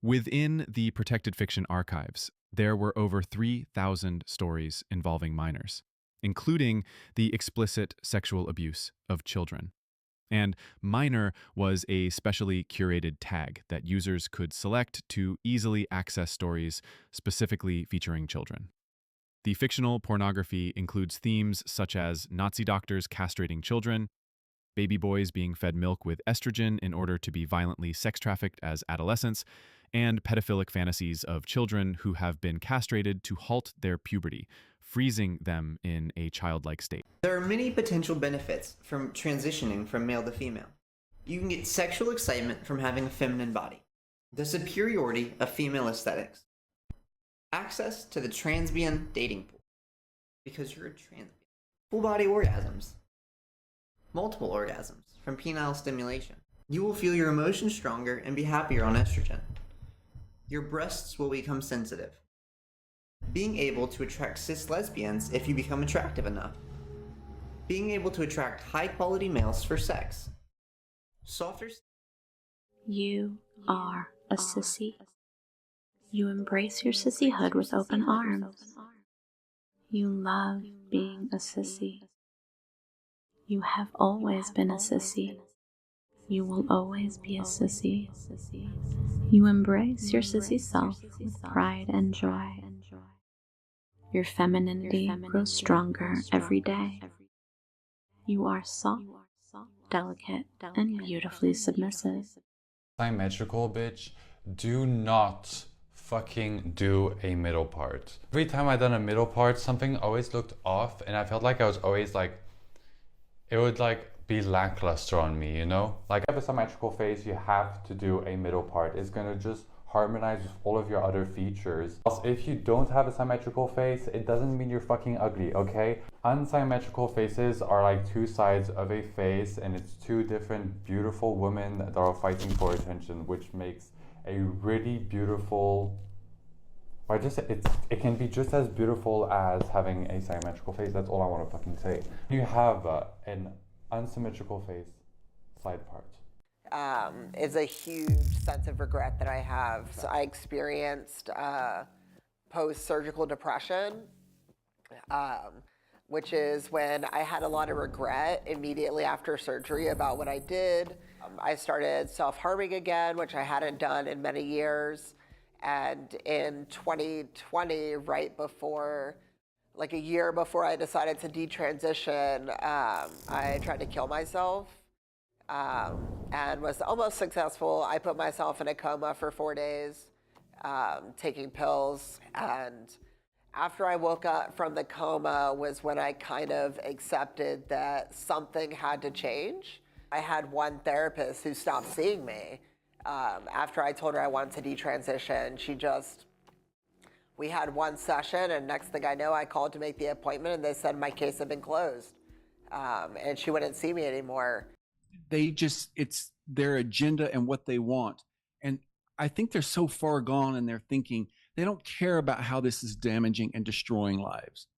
Within the protected fiction archives, there were over 3,000 stories involving minors, including the explicit sexual abuse of children. And minor was a specially curated tag that users could select to easily access stories specifically featuring children. The fictional pornography includes themes such as Nazi doctors castrating children, baby boys being fed milk with estrogen in order to be violently sex trafficked as adolescents, and pedophilic fantasies of children who have been castrated to halt their puberty, freezing them in a childlike state. There are many potential benefits from transitioning from male to female. You can get sexual excitement from having a feminine body, the superiority of female aesthetics, access to the transbian dating pool, because you're a transbian, full body orgasms, multiple orgasms from penile stimulation. You will feel your emotions stronger and be happier on estrogen. Your breasts will become sensitive. Being able to attract cis lesbians if you become attractive enough. Being able to attract high quality males for sex. Softer. You are a sissy. You embrace your sissyhood with open arms. You love being a sissy. You have always been a sissy. You will always be a sissy. You embrace your sissy self with pride and joy. Your femininity grows stronger every day. You are soft, delicate, and beautifully submissive. Symmetrical, bitch. Do not fucking do a middle part. Every time I done a middle part, something always looked off, and I felt like I was always like, it would like be lackluster on me, you know? Like, if you have a symmetrical face, you have to do a middle part. It's gonna just harmonize with all of your other features. Also, if you don't have a symmetrical face, it doesn't mean you're fucking ugly, okay? Unsymmetrical faces are like two sides of a face, and it's two different beautiful women that are fighting for attention, which makes a really beautiful, or just it can be just as beautiful as having a symmetrical face. That's all I want to fucking say. You have an unsymmetrical face side part. Is a huge sense of regret that I have. So I experienced post-surgical depression, which is when I had a lot of regret immediately after surgery about what I did. I started self-harming again, which I hadn't done in many years. And in 2020, right before, like a year before I decided to detransition, I tried to kill myself. And was almost successful. I put myself in a coma for 4 days, taking pills. And after I woke up from the coma was when I kind of accepted that something had to change. I had one therapist who stopped seeing me. After I told her I wanted to detransition, we had one session, and next thing I know, I called to make the appointment, and they said my case had been closed. And she wouldn't see me anymore. It's their agenda and what they want. And I think they're so far gone in their thinking, they don't care about how this is damaging and destroying lives.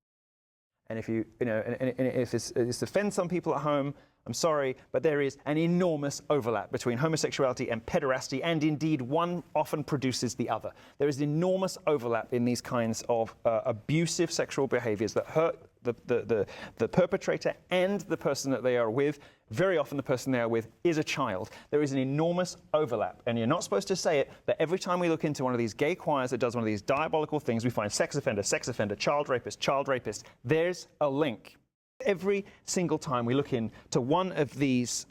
And if if this offends some people at home, I'm sorry, but there is an enormous overlap between homosexuality and pederasty, and indeed one often produces the other. There is enormous overlap in these kinds of abusive sexual behaviors that hurt the perpetrator and the person that they are with. Very often the person they are with is a child. There is an enormous overlap, and you're not supposed to say it, but every time we look into one of these gay choirs that does one of these diabolical things, we find sex offender, child rapist. There's a link. Every single time we look into one of these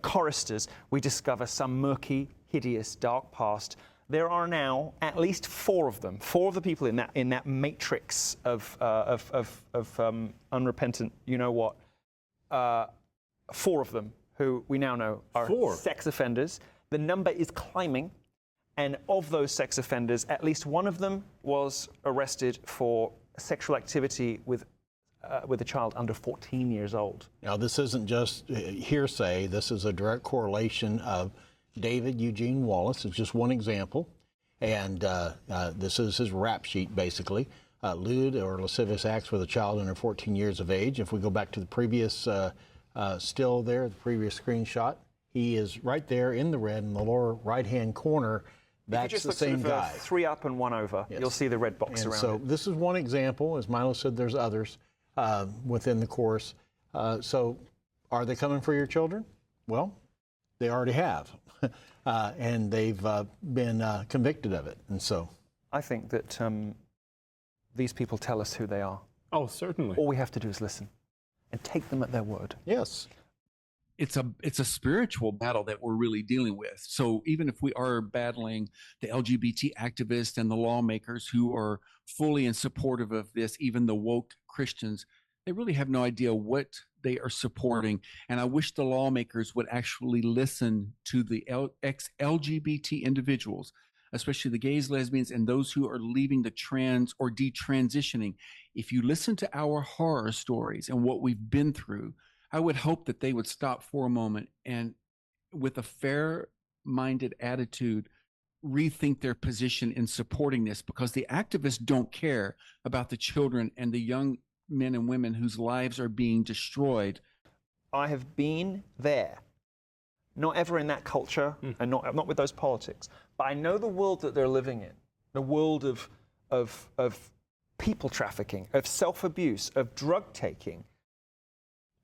choristers, we discover some murky, hideous, dark past. There are now at least four of them, four of the people in that matrix of unrepentant, you know what, four of them who we now know are 4 sex offenders. The number is climbing. And of those sex offenders, at least one of them was arrested for sexual activity with a child under 14 years old. Now, this isn't just hearsay. This is a direct correlation of David Eugene Wallace. It's just one example. And this is his rap sheet, basically. Lewd or lascivious acts with a child under 14 years of age. If we go back to the previous still there, the previous screenshot, he is right there in the red in the lower right-hand corner. That's the same guy. 3 up and 1 over, yes. You'll see the red box and around so it. This is one example. As Milo said, there's others within the course. So are they coming for your children? Well, they already have. And they've been convicted of it. And so I think that these people tell us who they are. Oh, certainly. All we have to do is listen and take them at their word. Yes. It's a spiritual battle that we're really dealing with. So even if we are battling the LGBT activists and the lawmakers who are fully in supportive of this, even the woke Christians, they really have no idea what they are supporting. And I wish the lawmakers would actually listen to the ex-LGBT individuals, especially the gays, lesbians, and those who are leaving the trans or detransitioning. If you listen to our horror stories and what we've been through, I would hope that they would stop for a moment and, with a fair-minded attitude, rethink their position in supporting this, because the activists don't care about the children and the young men and women whose lives are being destroyed. I have been there, not ever in that culture and not with those politics, but I know the world that they're living in, the world of people trafficking, of self-abuse, of drug taking,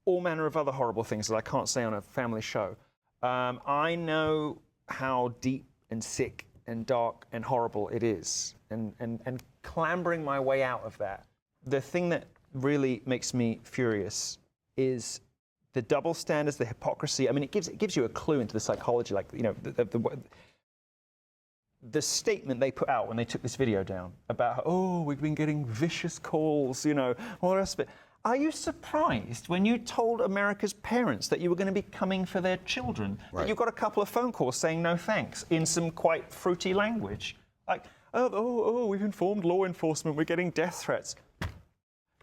all manner of other horrible things that I can't say on a family show. I know how deep and sick and dark and horrible it is, and clambering my way out of that. The thing that really makes me furious is the double standards, the hypocrisy. I mean, it gives you a clue into the psychology, like, you know, the statement they put out when they took this video down about, oh, we've been getting vicious calls, you know, all the rest of it. Are you surprised when you told America's parents that you were going to be coming for their children, that you got a couple of phone calls saying no thanks in some quite fruity language? Like, oh, we've informed law enforcement, we're getting death threats.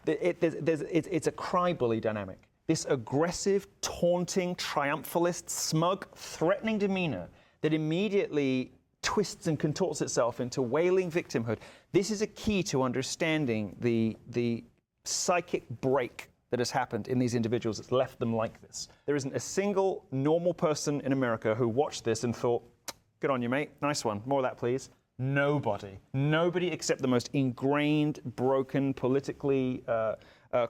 It's a cry-bully dynamic. This aggressive, taunting, triumphalist, smug, threatening demeanor that immediately twists and contorts itself into wailing victimhood. This is a key to understanding the psychic break that has happened in these individuals that's left them like this. There isn't a single normal person in America who watched this and thought, good on you, mate, nice one, more of that, please. Nobody except the most ingrained, broken, politically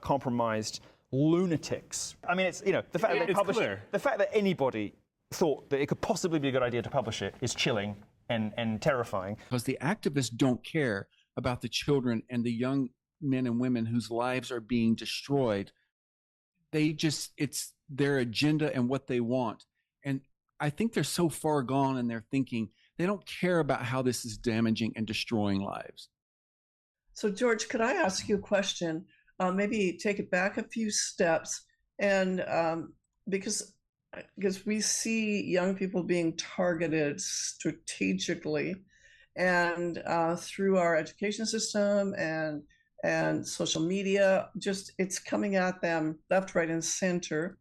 compromised lunatics. I mean, it's, you know, the fact that they publish it, the fact that anybody thought that it could possibly be a good idea to publish it is chilling and terrifying. Because the activists don't care about the children and the young men and women whose lives are being destroyed. It's their agenda and what they want. And I think they're so far gone in their thinking, they don't care about how this is damaging and destroying lives. So George, could I ask you a question? Maybe take it back a few steps, and because we see young people being targeted strategically, and through our education system and social media, just it's coming at them left, right, and center,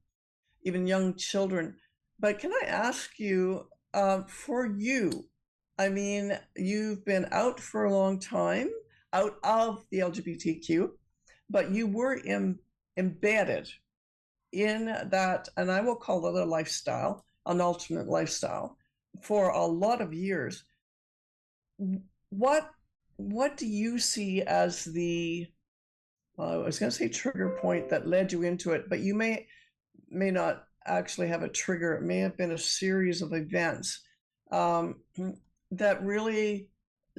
even young children. But can I ask you, for you, I mean, you've been out for a long time, out of the LGBTQ, but you were embedded in that, and I will call it a lifestyle, an alternate lifestyle, for a lot of years. What do you see as the, I was going to say trigger point that led you into it, but you may not actually have a trigger. It may have been a series of events that really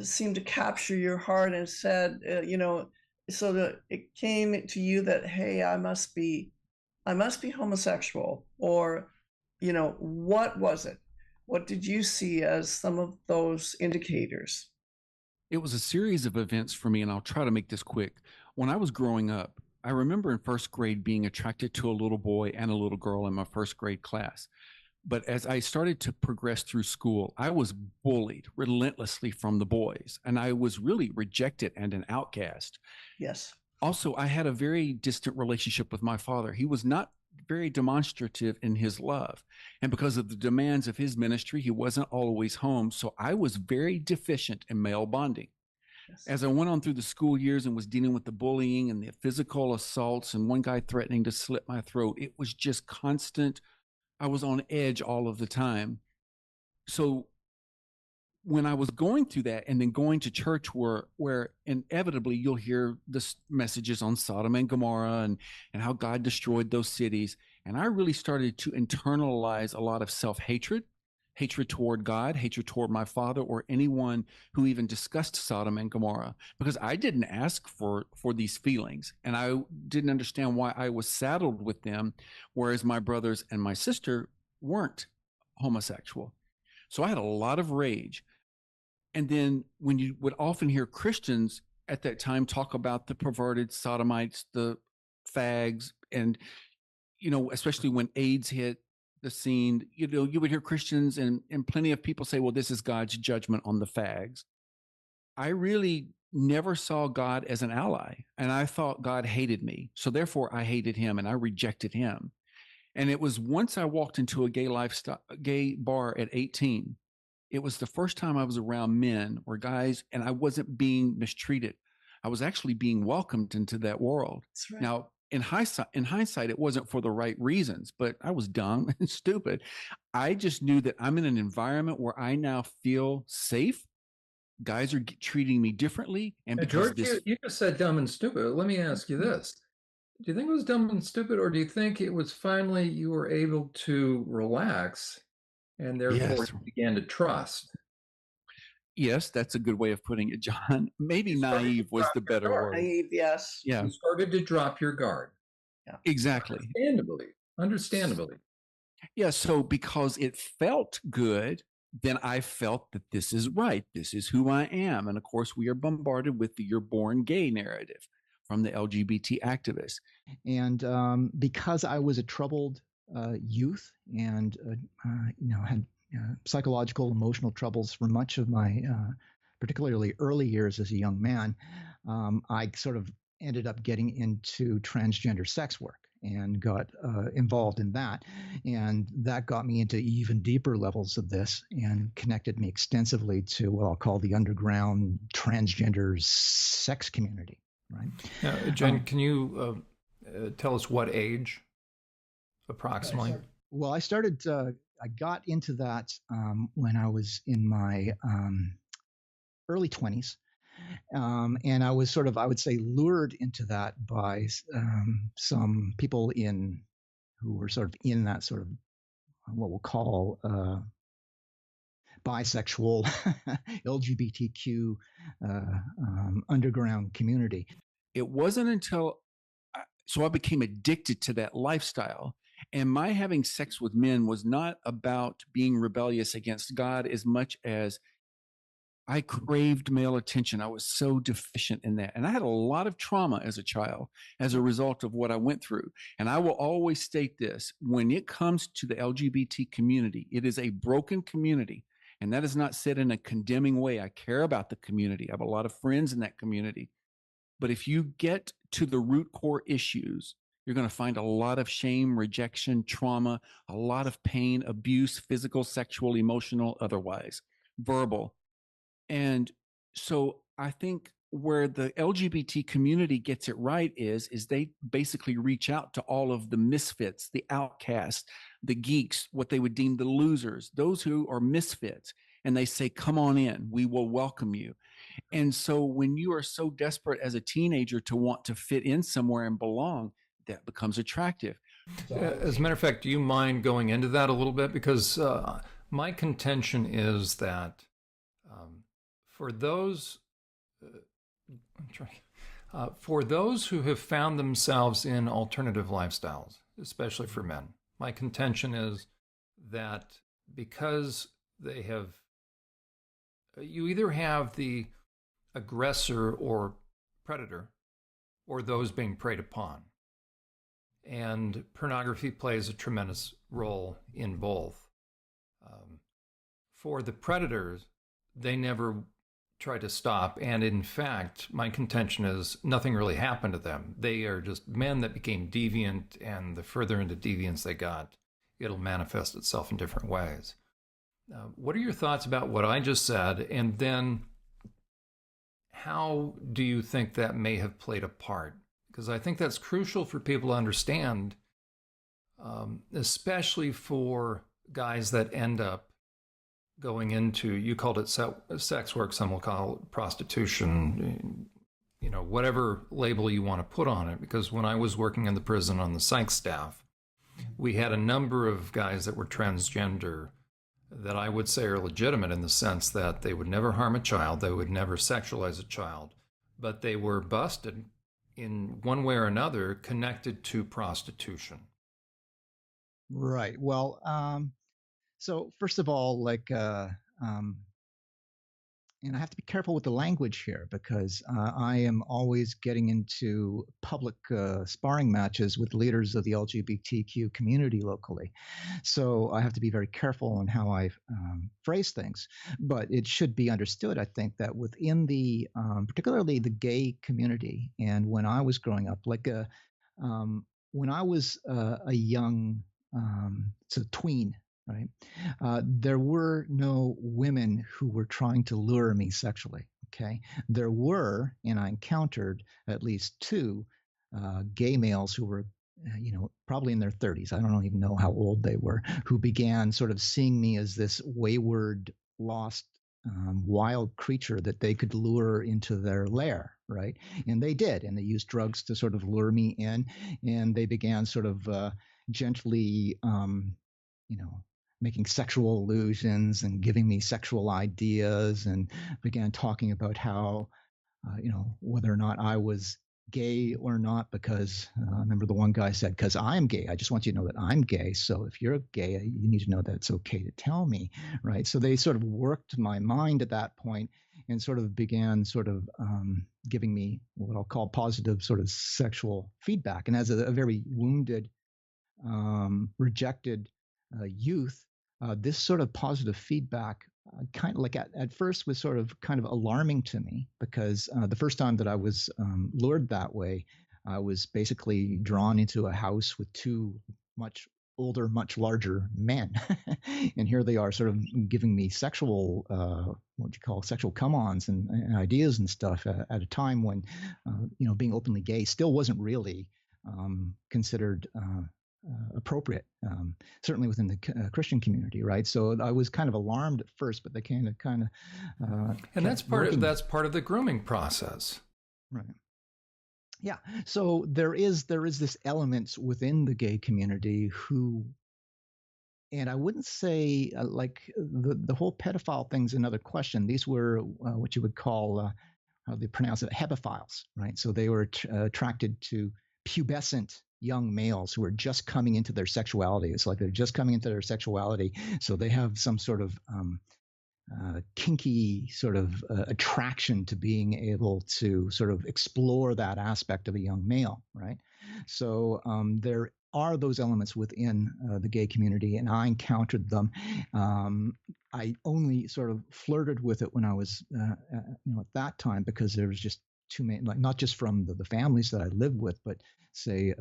seemed to capture your heart and said, you know, so that it came to you that, hey, I must be homosexual, or, you know, what was it? What did you see as some of those indicators? It was a series of events for me, and I'll try to make this quick. When I was growing up, I remember in first grade being attracted to a little boy and a little girl in my first grade class. But as I started to progress through school, I was bullied relentlessly from the boys, and I was really rejected and an outcast. Yes. Also, I had a very distant relationship with my father. He was not very demonstrative in his love. And because of the demands of his ministry, he wasn't always home. So I was very deficient in male bonding. Yes. As I went on through the school years and was dealing with the bullying and the physical assaults and one guy threatening to slit my throat, it was just constant. I was on edge all of the time. So when I was going through that and then going to church where inevitably you'll hear the messages on Sodom and Gomorrah and how God destroyed those cities. And I really started to internalize a lot of self-hatred, hatred toward God, hatred toward my father or anyone who even discussed Sodom and Gomorrah, because I didn't ask for these feelings and I didn't understand why I was saddled with them, whereas my brothers and my sister weren't homosexual. So I had a lot of rage. And then when you would often hear Christians at that time talk about the perverted sodomites, the fags, and, you know, especially when AIDS hit the scene, you know, you would hear Christians and plenty of people say, well, this is God's judgment on the fags. I really never saw God as an ally, and I thought God hated me. So therefore I hated him and I rejected him. And it was once I walked into a gay bar at 18, it was the first time I was around men or guys, and I wasn't being mistreated. I was actually being welcomed into that world. That's right. Now, in hindsight, it wasn't for the right reasons, but I was dumb and stupid. I just knew that I'm in an environment where I now feel safe. Guys are treating me differently. And George, you just said dumb and stupid. Let me ask you this. Do you think it was dumb and stupid, or do you think it was finally you were able to relax and therefore you began to trust? Yes, that's a good way of putting it, John. Maybe naive was the better word. Naive, yes. Yeah. You started to drop your guard. Yeah. Exactly. Understandably. Yeah, so because it felt good, then I felt that this is right. This is who I am. And of course, we are bombarded with the "you're born gay" narrative from the LGBT activists. And because I was a troubled youth and had psychological, emotional troubles for much of my particularly early years as a young man, I sort of ended up getting into transgender sex work and got involved in that. And that got me into even deeper levels of this and connected me extensively to what I'll call the underground transgender sex community. Right. Now, Jen, can you tell us what age approximately? Well, I got into that when I was in my early 20s. And I was sort of, I would say, lured into that by some people who were sort of in that sort of what we'll call bisexual LGBTQ underground community. It wasn't until I became addicted to that lifestyle. And my having sex with men was not about being rebellious against God as much as I craved male attention. I was so deficient in that. And I had a lot of trauma as a child as a result of what I went through. And I will always state this: when it comes to the LGBT community, it is a broken community. And that is not said in a condemning way. I care about the community. I have a lot of friends in that community. But if you get to the root core issues, you're going to find a lot of shame, rejection, trauma, a lot of pain, abuse, physical, sexual, emotional, otherwise, verbal. And so I think where the LGBT community gets it right is they basically reach out to all of the misfits, the outcasts, the geeks, what they would deem the losers, those who are misfits. And they say, come on in, we will welcome you. And so when you are so desperate as a teenager to want to fit in somewhere and belong, that becomes attractive. As a matter of fact, do you mind going into that a little bit? Because my contention is that for those who have found themselves in alternative lifestyles, especially for men, my contention is that because you either have the aggressor or predator or those being preyed upon. And pornography plays a tremendous role in both. For the predators, they never try to stop. And in fact, my contention is nothing really happened to them. They are just men that became deviant, and the further into deviance they got, it'll manifest itself in different ways. What are your thoughts about what I just said? And then how do you think that may have played a part? Because I think that's crucial for people to understand, especially for guys that end up going into, you called it sex work, some will call it prostitution, you know, whatever label you want to put on it. Because when I was working in the prison on the psych staff, we had a number of guys that were transgender that I would say are legitimate in the sense that they would never harm a child, they would never sexualize a child, but they were busted in one way or another connected to prostitution. Right. Well, so first of all, like, and I have to be careful with the language here because I am always getting into public sparring matches with leaders of the LGBTQ community locally. So I have to be very careful on how I phrase things. But it should be understood, I think, that within the, particularly the gay community, and when I was growing up, like when I was a young, so tween, right? There were no women who were trying to lure me sexually. Okay, there were, and I encountered at least two gay males who were, probably in their 30s. I don't even know how old they were, who began sort of seeing me as this wayward, lost, wild creature that they could lure into their lair, right? And they did, and they used drugs to sort of lure me in, and they began sort of gently, making sexual allusions and giving me sexual ideas, and began talking about how, whether or not I was gay or not, because I remember the one guy said, because I'm gay, I just want you to know that I'm gay. So if you're gay, you need to know that it's okay to tell me, right? So they sort of worked my mind at that point and sort of began sort of giving me what I'll call positive sort of sexual feedback. And as a very wounded, rejected youth, this sort of positive feedback kind of like at first was sort of kind of alarming to me, because the first time that I was lured that way, I was basically drawn into a house with two much older, much larger men. And here they are sort of giving me sexual, sexual come-ons and ideas and stuff at a time when, being openly gay still wasn't really considered appropriate, certainly within the Christian community, right? So I was kind of alarmed at first, but they kind of and that's part of the grooming process, right? Yeah. So there is this element within the gay community who, and I wouldn't say like the whole pedophile thing's another question. These were what you would call how they pronounce it, hebephiles, right? So they were attracted to pubescent young males who are just coming into their sexuality. It's like they're just coming into their sexuality. So they have some sort of kinky sort of attraction to being able to sort of explore that aspect of a young male, right? So there are those elements within the gay community, and I encountered them. I only sort of flirted with it when I was, at that time, because there was just too many, like not just from the families that I lived with, but say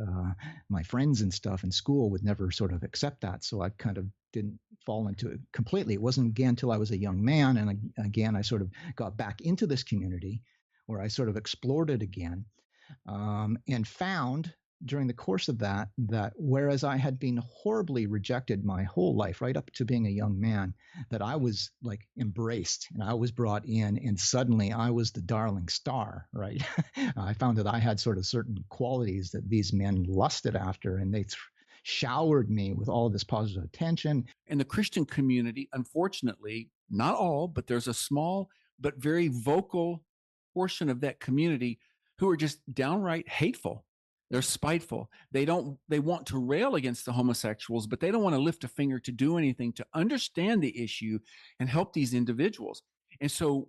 my friends and stuff in school would never sort of accept that. So I kind of didn't fall into it completely. It wasn't again until I was a young man, and again I sort of got back into this community where I sort of explored it again, and found during the course of that whereas I had been horribly rejected my whole life, right up to being a young man, that I was like embraced and I was brought in, and suddenly I was the darling star, right? I found that I had sort of certain qualities that these men lusted after, and they showered me with all of this positive attention. In the Christian community, unfortunately, not all, but there's a small but very vocal portion of that community who are just downright hateful. They're spiteful. They want to rail against the homosexuals, but they don't want to lift a finger to do anything to understand the issue and help these individuals. And so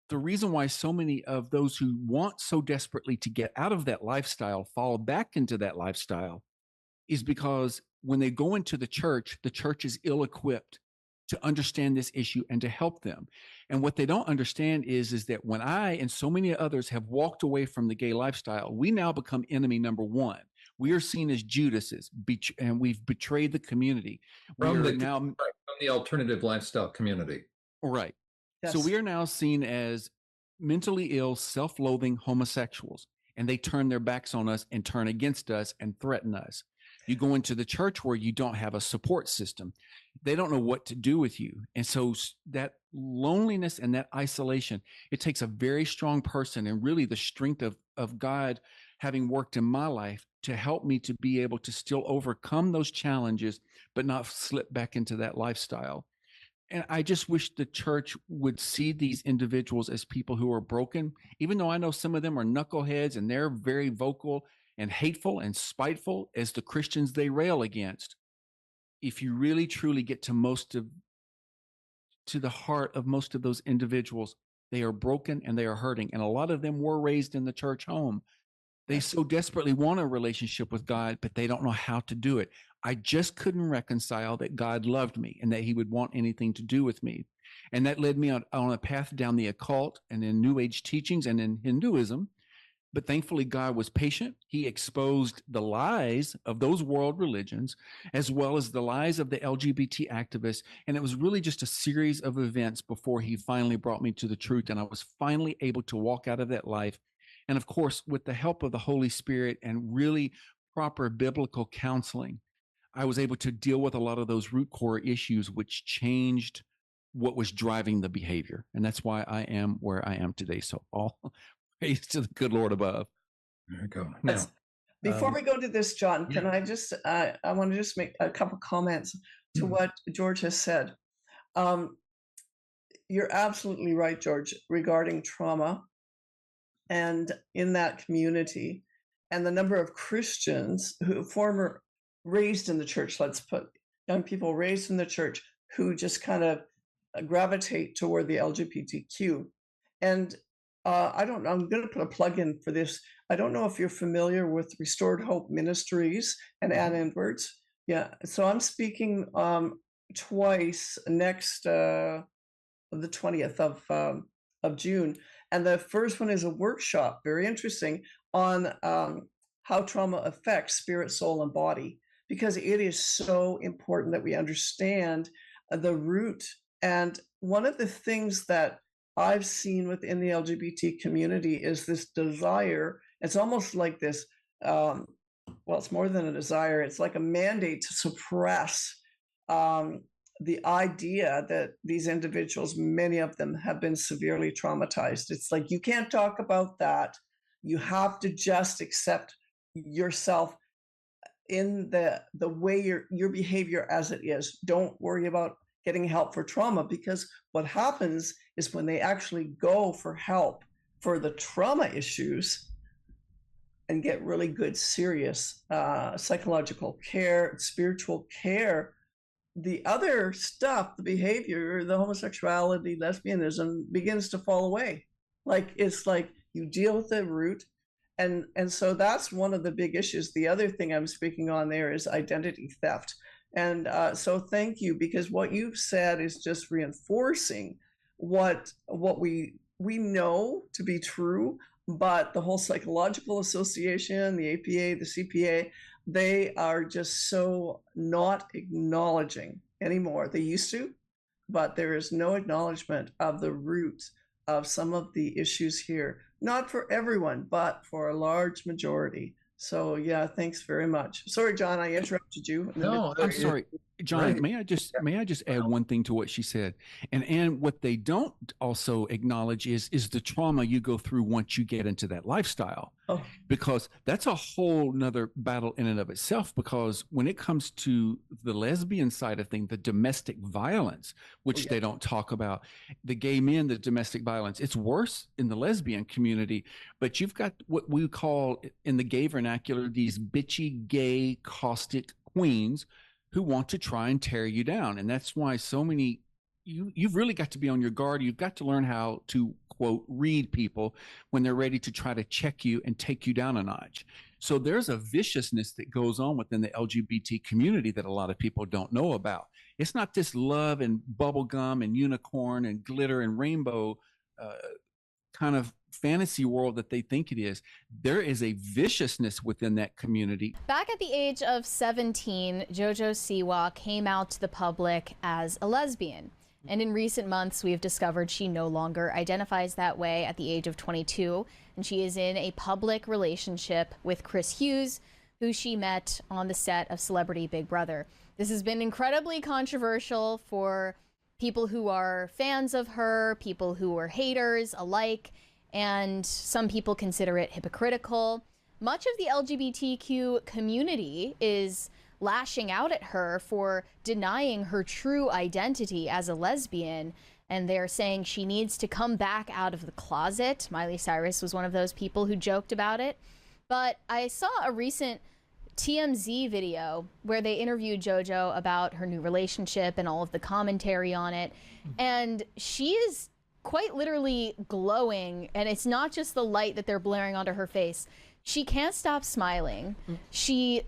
the reason why so many of those who want so desperately to get out of that lifestyle fall back into that lifestyle is because when they go into the church is ill-equipped to understand this issue and to help them. And what they don't understand is that when I and so many others have walked away from the gay lifestyle, we now become enemy number one. We are seen as Judases, and we've betrayed the community. From the alternative lifestyle community. Right. Yes. So we are now seen as mentally ill, self-loathing homosexuals, and they turn their backs on us and turn against us and threaten us. You go into the church where you don't have a support system. They don't know what to do with you. And so that loneliness and that isolation, it takes a very strong person, and really the strength of God having worked in my life to help me to be able to still overcome those challenges, but not slip back into that lifestyle. And I just wish the church would see these individuals as people who are broken, even though I know some of them are knuckleheads and they're very vocal and hateful and spiteful as the Christians they rail against. If you really truly get to the heart of most of those individuals, they are broken and they are hurting. And a lot of them were raised in the church home. They so desperately want a relationship with God, but they don't know how to do it. I just couldn't reconcile that God loved me and that he would want anything to do with me. And that led me on a path down the occult and in New Age teachings and in Hinduism. But thankfully, God was patient. He exposed the lies of those world religions, as well as the lies of the LGBT activists. And it was really just a series of events before he finally brought me to the truth. And I was finally able to walk out of that life. And of course, with the help of the Holy Spirit and really proper biblical counseling, I was able to deal with a lot of those root core issues, which changed what was driving the behavior. And that's why I am where I am today. So all praise to the good Lord above. There you go. Now, before we go to this, John, can I just, I want to just make a couple comments to what George has said. You're absolutely right, George, regarding trauma and in that community and the number of Christians who raised in the church, let's put young people raised in the church who just kind of gravitate toward the LGBTQ. And I don't know, I'm going to put a plug in for this. I don't know if you're familiar with Restored Hope Ministries and Ann Edwards. Yeah, so I'm speaking twice next, the 20th of June. And the first one is a workshop, very interesting, on how trauma affects spirit, soul, and body, because it is so important that we understand the root. And one of the things that I've seen within the LGBT community is this desire. It's almost like this, well, it's more than a desire. It's like a mandate to suppress the idea that these individuals, many of them have been severely traumatized. It's like, you can't talk about that. You have to just accept yourself in the way your behavior as it is. Don't worry about getting help for trauma, because what happens is when they actually go for help for the trauma issues and get really good, serious psychological care, spiritual care, the other stuff, the behavior, the homosexuality, lesbianism begins to fall away. Like, it's like you deal with the root. And so that's one of the big issues. The other thing I'm speaking on there is identity theft. And so thank you, because what you've said is just reinforcing what we know to be true, but the whole Psychological Association, the APA, the CPA, they are just so not acknowledging anymore. They used to, but there is no acknowledgement of the root of some of the issues here. Not for everyone, but for a large majority. So yeah, thanks very much. Sorry, John, I interrupted you. No, I'm sorry. John, Right. may I just add one thing to what she said? And what they don't also acknowledge is the trauma you go through once you get into that lifestyle. Oh. Because that's a whole nother battle in and of itself, because when it comes to the lesbian side of things, the domestic violence, which they don't talk about, the gay men, the domestic violence, it's worse in the lesbian community. But you've got what we call in the gay vernacular, these bitchy, gay, caustic queens who want to try and tear you down. And that's why so many, you've really got to be on your guard. You've got to learn how to quote read people when they're ready to try to check you and take you down a notch. So there's a viciousness that goes on within the LGBT community that a lot of people don't know about. It's not this love and bubblegum and unicorn and glitter and rainbow kind of fantasy world that they think it is. There is a viciousness within that community. Back at the age of 17, JoJo Siwa came out to the public as a lesbian. And in recent months, we've discovered she no longer identifies that way at the age of 22. And she is in a public relationship with Chris Hughes, who she met on the set of Celebrity Big Brother. This has been incredibly controversial for people who are fans of her, people who are haters alike, and some people consider it hypocritical. Much of the LGBTQ community is lashing out at her for denying her true identity as a lesbian, and they're saying she needs to come back out of the closet. Miley Cyrus was one of those people who joked about it. But I saw a recent TMZ video where they interviewed JoJo about her new relationship and all of the commentary on it, and she is quite literally glowing, and it's not just the light that they're blaring onto her face. She can't stop smiling. She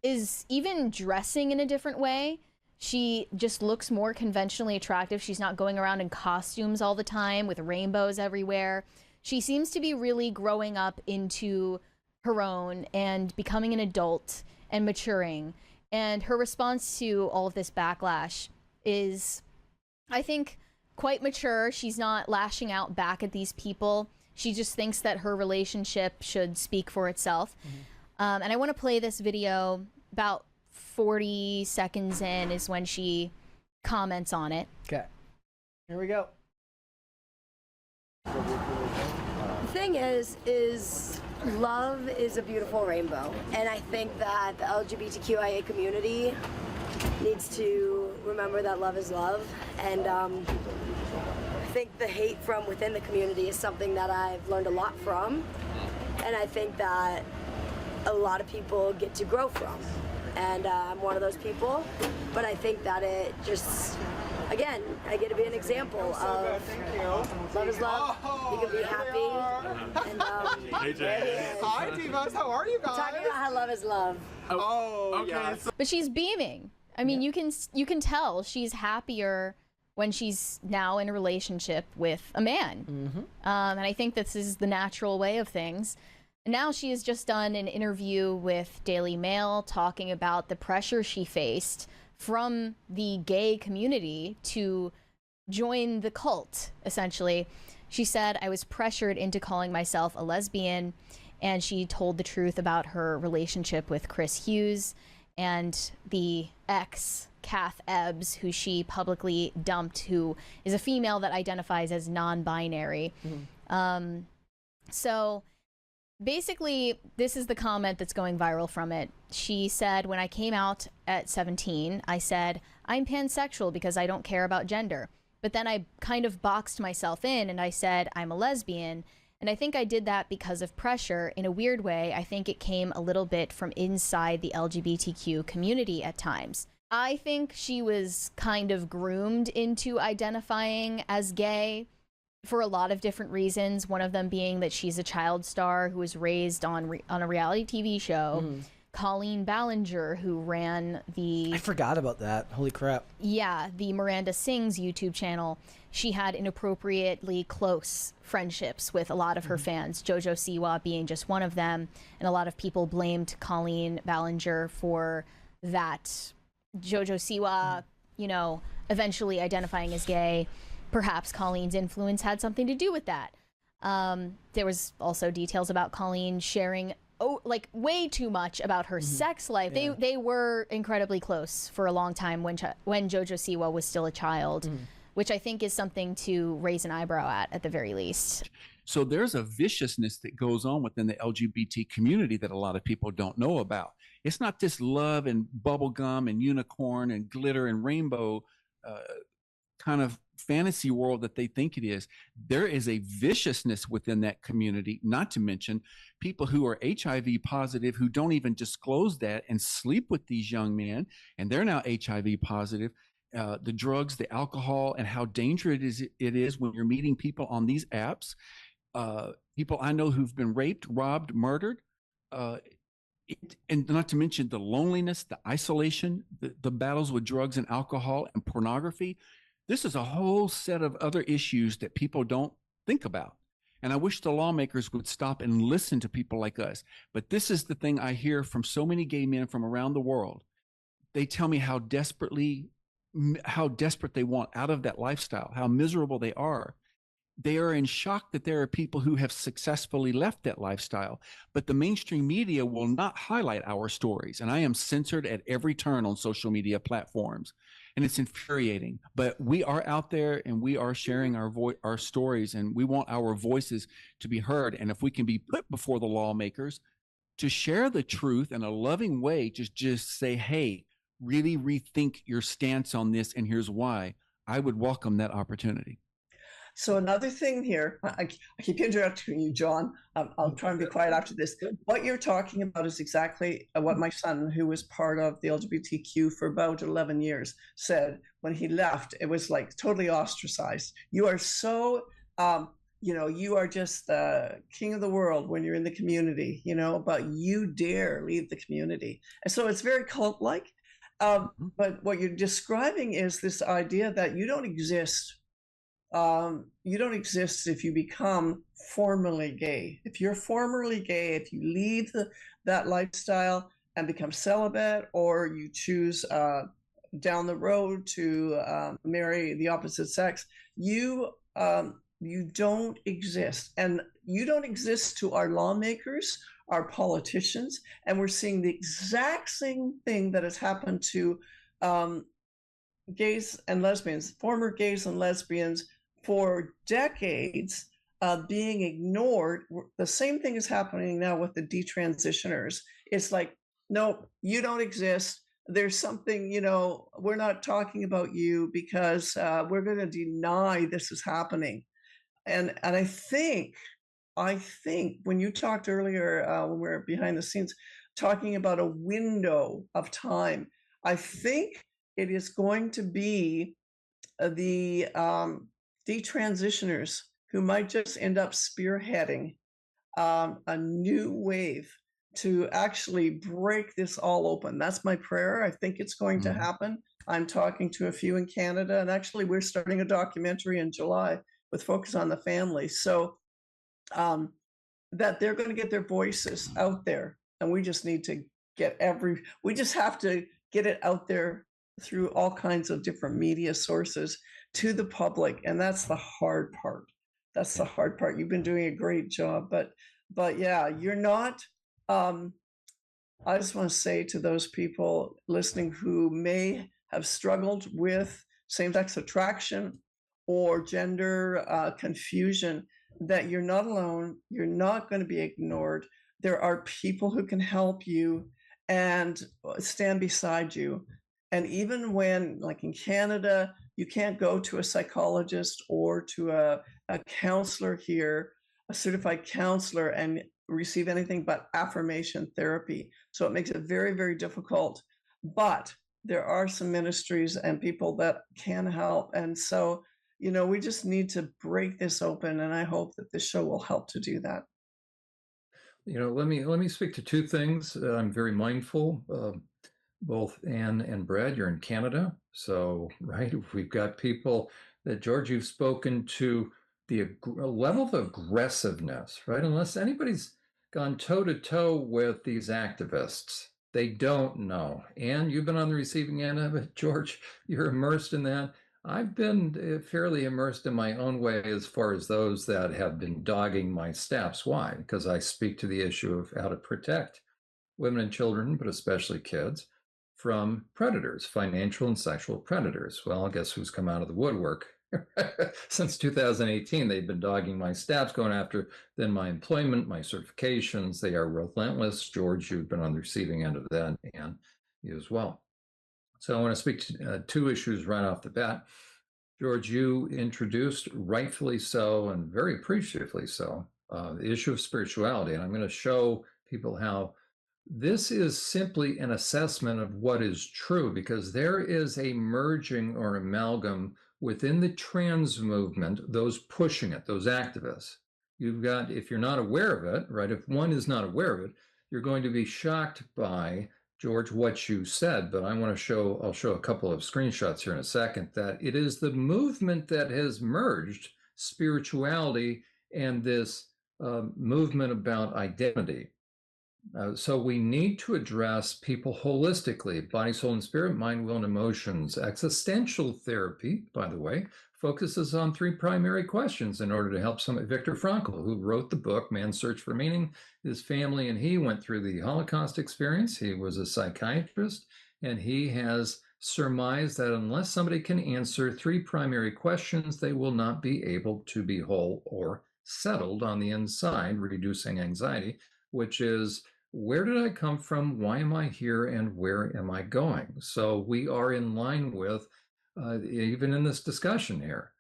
is even dressing in a different way. She just looks more conventionally attractive. She's not going around in costumes all the time with rainbows everywhere. She seems to be really growing up into her own and becoming an adult and maturing. And her response to all of this backlash is, I think, quite mature. She's not lashing out back at these people. She just thinks that her relationship should speak for itself. And I want to play this video. About 40 seconds in is when she comments on it. Okay, here we go. The thing is love is a beautiful rainbow, and I think that the LGBTQIA community needs to remember that love is love, and I think the hate from within the community is something that I've learned a lot from, and I think that a lot of people get to grow from, and I'm one of those people, but I think that it just, again, I get to be an example of love is love, you can be happy, and Hi Divas, how are you guys? talking about how love is love. Oh, okay. Yeah. But she's beaming. I mean, you can tell she's happier when she's now in a relationship with a man. And I think this is the natural way of things. Now she has just done an interview with Daily Mail talking about the pressure she faced from the gay community to join the cult, essentially. She said, I was pressured into calling myself a lesbian, and she told the truth about her relationship with Chris Hughes and the ex, Kath Ebbs, who she publicly dumped, who is a female that identifies as non-binary. So basically, this is the comment that's going viral from it. She said, when I came out at 17, I said, I'm pansexual because I don't care about gender. But then I kind of boxed myself in and I said, I'm a lesbian. And I think I did that because of pressure. In a weird way, I think it came a little bit from inside the LGBTQ community at times. I think she was kind of groomed into identifying as gay for a lot of different reasons. One of them being that she's a child star who was raised on a reality TV show. Colleen Ballinger, who ran the... I forgot about that. Holy crap. Yeah, the Miranda Sings YouTube channel. She had inappropriately close friendships with a lot of her fans, JoJo Siwa being just one of them. And a lot of people blamed Colleen Ballinger for that. JoJo Siwa, you know, eventually identifying as gay. Perhaps Colleen's influence had something to do with that. There was also details about Colleen sharing like way too much about her sex life. Yeah. They were incredibly close for a long time when JoJo Siwa was still a child, which I think is something to raise an eyebrow at the very least. So there's a viciousness that goes on within the LGBT community that a lot of people don't know about. It's not this love and bubblegum and unicorn and glitter and rainbow kind of fantasy world that they think it is. There is a viciousness within that community, not to mention people who are HIV positive who don't even disclose that and sleep with these young men, and they're now HIV positive. the drugs, the alcohol, and how dangerous it is when you're meeting people on these apps. People I know who've been raped, robbed, murdered, and not to mention the loneliness, the isolation, the battles with drugs and alcohol and pornography. This is a whole set of other issues that people don't think about. And I wish the lawmakers would stop and listen to people like us. But this is the thing I hear from so many gay men from around the world. They tell me how desperate they want out of that lifestyle, how miserable they are. They are in shock that there are people who have successfully left that lifestyle, but the mainstream media will not highlight our stories. And I am censored at every turn on social media platforms, and it's infuriating. But we are out there and we are sharing our stories, and we want our voices to be heard. And if we can be put before the lawmakers to share the truth in a loving way, just say, hey, really rethink your stance on this, and here's why, I would welcome that opportunity. So another thing here, I keep interrupting you, John. I'll try and be quiet after this. What you're talking about is exactly what my son, who was part of the LGBTQ for about 11 years, said when he left. It was like totally ostracized. You are so, you are just the king of the world when you're in the community, but you dare leave the community. And so it's very cult-like. But what you're describing is this idea that you don't exist. You don't exist if you become formerly gay. If you're formerly gay, if you leave that lifestyle and become celibate, or you choose down the road to marry the opposite sex, you don't exist. And you don't exist to our lawmakers, our politicians, and we're seeing the exact same thing that has happened to gays and lesbians, former gays and lesbians, for decades, being ignored. The same thing is happening now with the detransitioners. It's like, no, you don't exist. There's something, we're not talking about you because we're going to deny this is happening. And I think when you talked earlier, when we were behind the scenes, talking about a window of time, I think it is going to be the detransitioners who might just end up spearheading a new wave to actually break this all open. That's my prayer. I think it's going to happen. I'm talking to a few in Canada, and actually we're starting a documentary in July with Focus on the Family. So that they're going to get their voices out there, and we just need to we just have to get it out there through all kinds of different media sources to the public. And that's the hard part. That's the hard part. You've been doing a great job, but yeah, you're not, I just want to say to those people listening who may have struggled with same-sex attraction or gender confusion, that you're not alone. You're not going to be ignored. There are people who can help you and stand beside you. And even when, like in Canada, you can't go to a psychologist or to a counselor here, a certified counselor, and receive anything but affirmation therapy. So it makes it very, very difficult. But there are some ministries and people that can help. And so, we just need to break this open. And I hope that this show will help to do that. Let me speak to two things. I'm very mindful. Both Anne and Brad, you're in Canada. So, right, we've got people that, George, you've spoken to the level of aggressiveness, right? Unless anybody's gone toe to toe with these activists, they don't know. And you've been on the receiving end of it, George. You're immersed in that. I've been fairly immersed in my own way as far as those that have been dogging my steps. Why? Because I speak to the issue of how to protect women and children, but especially kids, from predators, financial and sexual predators. Well, guess who's come out of the woodwork? Since 2018, they've been dogging my steps, going after then my employment, my certifications. They are relentless. George, you've been on the receiving end of that, and you as well. So I want to speak to two issues right off the bat. George, you introduced, rightfully so, and very appreciatively so, the issue of spirituality. And I'm going to show people how This is simply an assessment of what is true, because there is a merging or amalgam within the trans movement, those pushing it, those activists. You've got, if you're not aware of it, right, if one is not aware of it, you're going to be shocked by, George, what you said, but I'll show a couple of screenshots here in a second, that it is the movement that has merged spirituality and this movement about identity. So we need to address people holistically, body, soul, and spirit, mind, will, and emotions. Existential therapy, by the way, focuses on 3 primary questions in order to help Viktor Frankl, who wrote the book, Man's Search for Meaning. His family and he went through the Holocaust experience. He was a psychiatrist, and he has surmised that unless somebody can answer 3 primary questions, they will not be able to be whole or settled on the inside, reducing anxiety, which is, where did I come from? Why am I here? And where am I going? So we are in line with, even in this discussion here,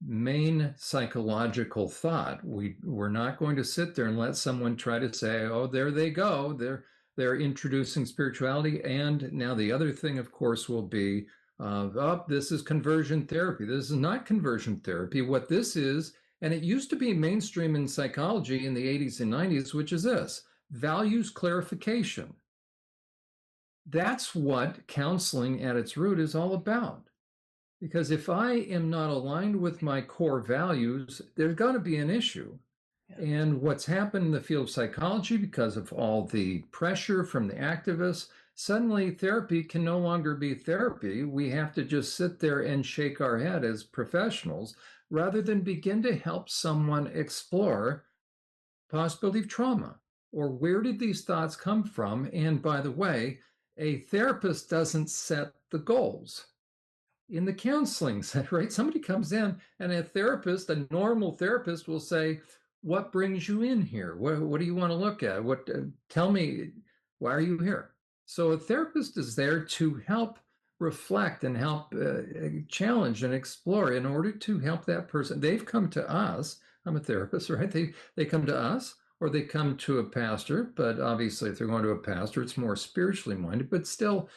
main psychological thought. We're not going to sit there and let someone try to say, oh, there they go. They're introducing spirituality. And now the other thing, of course, will be, oh, this is conversion therapy. This is not conversion therapy. What this is, and it used to be mainstream in psychology in the 80s and 90s, which is this: values clarification. That's what counseling at its root is all about. Because if I am not aligned with my core values, there's going to be an issue. Yeah. And what's happened in the field of psychology, because of all the pressure from the activists, suddenly therapy can no longer be therapy. We have to just sit there and shake our head as professionals, rather than begin to help someone explore possibility of trauma, or where did these thoughts come from? And by the way, a therapist doesn't set the goals. In the counseling center, right? Somebody comes in and a therapist, a normal therapist, will say, what brings you in here? What do you want to look at? Tell me, why are you here? So a therapist is there to help reflect and help challenge and explore in order to help that person. They've come to us. I'm a therapist, right? They come to us, or they come to a pastor, but obviously if they're going to a pastor, it's more spiritually minded. But still,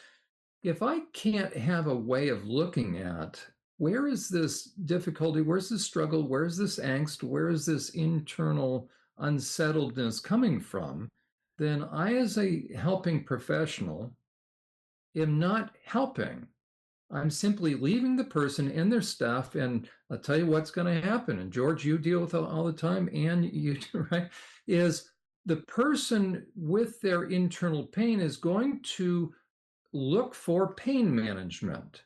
if I can't have a way of looking at, where is this difficulty, where's this struggle, where's this angst, where is this internal unsettledness coming from, then I, as a helping professional, am not helping. I'm simply leaving the person in their stuff, and I'll tell you what's going to happen. And George, you deal with it all the time, and you, right, is the person with their internal pain is going to look for pain management.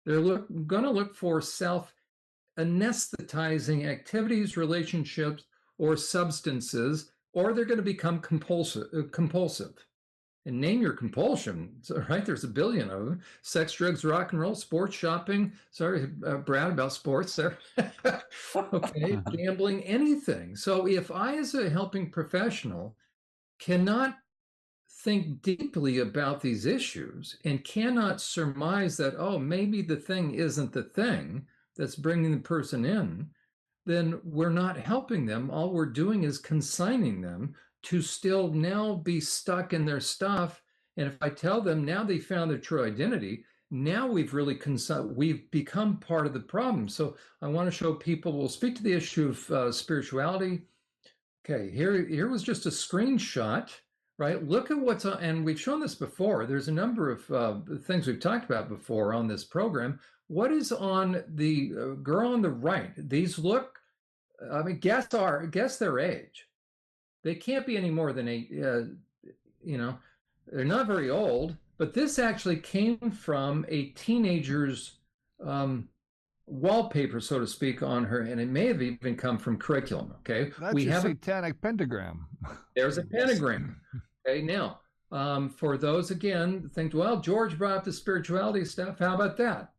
They're going to look for self-anesthetizing activities, relationships, or substances, or they're going to become compulsive. And name your compulsion, right? There's a billion of them. Sex, drugs, rock and roll, sports, shopping. Sorry, Brad, about sports there. Okay, gambling, anything. So if I, as a helping professional, cannot think deeply about these issues and cannot surmise that, oh, maybe the thing isn't the thing that's bringing the person in, then we're not helping them. All we're doing is consigning them to still now be stuck in their stuff. And if I tell them now they found their true identity, now we've really we've become part of the problem. So I want to show people, we'll speak to the issue of spirituality. Okay, here was just a screenshot, right? Look at what's on, and we've shown this before. There's a number of things we've talked about before on this program. What is on the girl on the right? These look, I mean, guess their age. They can't be any more than 8, they're not very old, but this actually came from a teenager's wallpaper, so to speak, on her, and it may have even come from curriculum, okay? That's a satanic pentagram. There's a pentagram. Okay, now, for those, again, think, well, George brought up the spirituality stuff. How about that?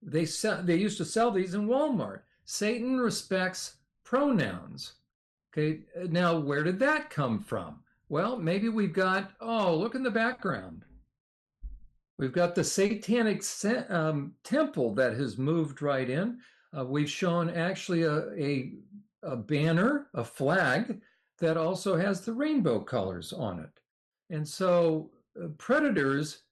They used to sell these in Walmart. Satan respects pronouns. Okay, now where did that come from? Well, maybe we've got, look in the background. We've got the satanic temple that has moved right in. We've shown actually a banner, a flag, that also has the rainbow colors on it. And so predators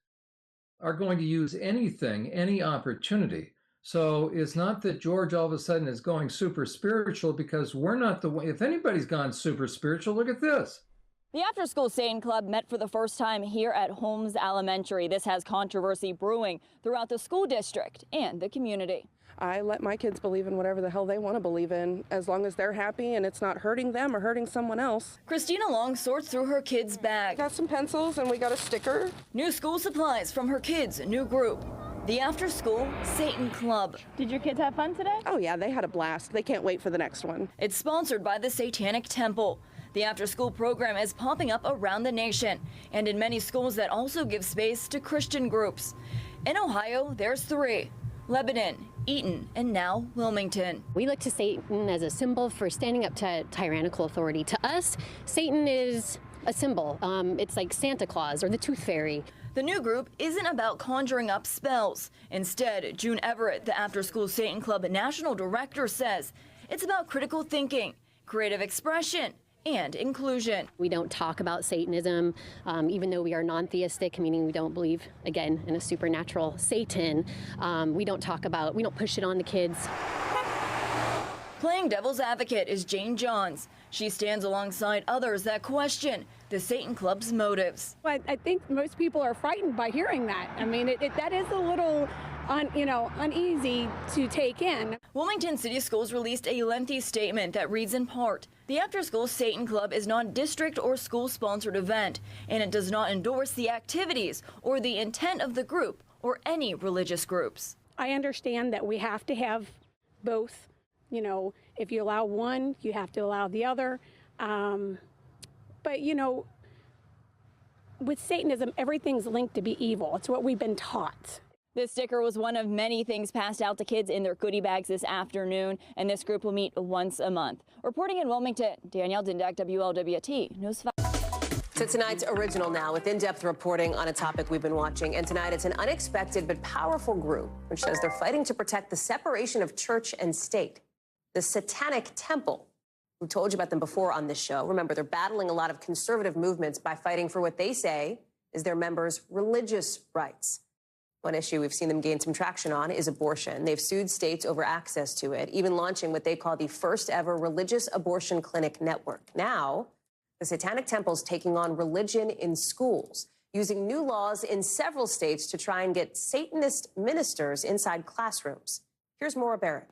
are going to use anything, any opportunity. So it's not that George all of a sudden is going super spiritual, because we're not the way. If anybody's gone super spiritual, look at this. The After School Satan Club met for the first time here at Holmes Elementary. This has controversy brewing throughout the school district and the community. I let my kids believe in whatever the hell they want to believe in, as long as they're happy and it's not hurting them or hurting someone else. Christina Long sorts through her kids' bag. Got some pencils and we got a sticker. New school supplies from her kids' new group, the After School Satan Club. Did your kids have fun today? Oh yeah, they had a blast. They can't wait for the next one. It's sponsored by the Satanic Temple. The after-school program is popping up around the nation and in many schools that also give space to Christian groups. In Ohio, there's 3. Lebanon, Eaton, and now Wilmington. We look to Satan as a symbol for standing up to tyrannical authority. To us, Satan is a symbol. It's like Santa Claus or the Tooth Fairy. The new group isn't about conjuring up spells. Instead, June Everett, the After School Satan Club National Director, says it's about critical thinking, creative expression, and inclusion. We don't talk about Satanism, even though we are non-theistic, meaning we don't believe, again, in a supernatural Satan. We don't push it on the kids. Playing devil's advocate is Jane Johns. She stands alongside others that question the Satan Club's motives. I think most people are frightened by hearing that. I mean, that is a little uneasy to take in. Wilmington City Schools released a lengthy statement that reads in part, the After School Satan Club is not a district or school-sponsored event, and it does not endorse the activities or the intent of the group or any religious groups. I understand that we have to have both. You know, if you allow one, you have to allow the other. But, you know, with Satanism, everything's linked to be evil. It's what we've been taught. This sticker was one of many things passed out to kids in their goodie bags this afternoon, and this group will meet once a month. Reporting in Wilmington, Danielle Dindak, WLWT News 5. To tonight's original now, with in-depth reporting on a topic we've been watching. And tonight, it's an unexpected but powerful group which says they're fighting to protect the separation of church and state. The Satanic Temple. We told you about them before on this show. Remember, they're battling a lot of conservative movements by fighting for what they say is their members' religious rights. One issue we've seen them gain some traction on is abortion. They've sued states over access to it, even launching what they call the first ever religious abortion clinic network. Now, the Satanic Temple's taking on religion in schools, using new laws in several states to try and get Satanist ministers inside classrooms. Here's Maura Barrett.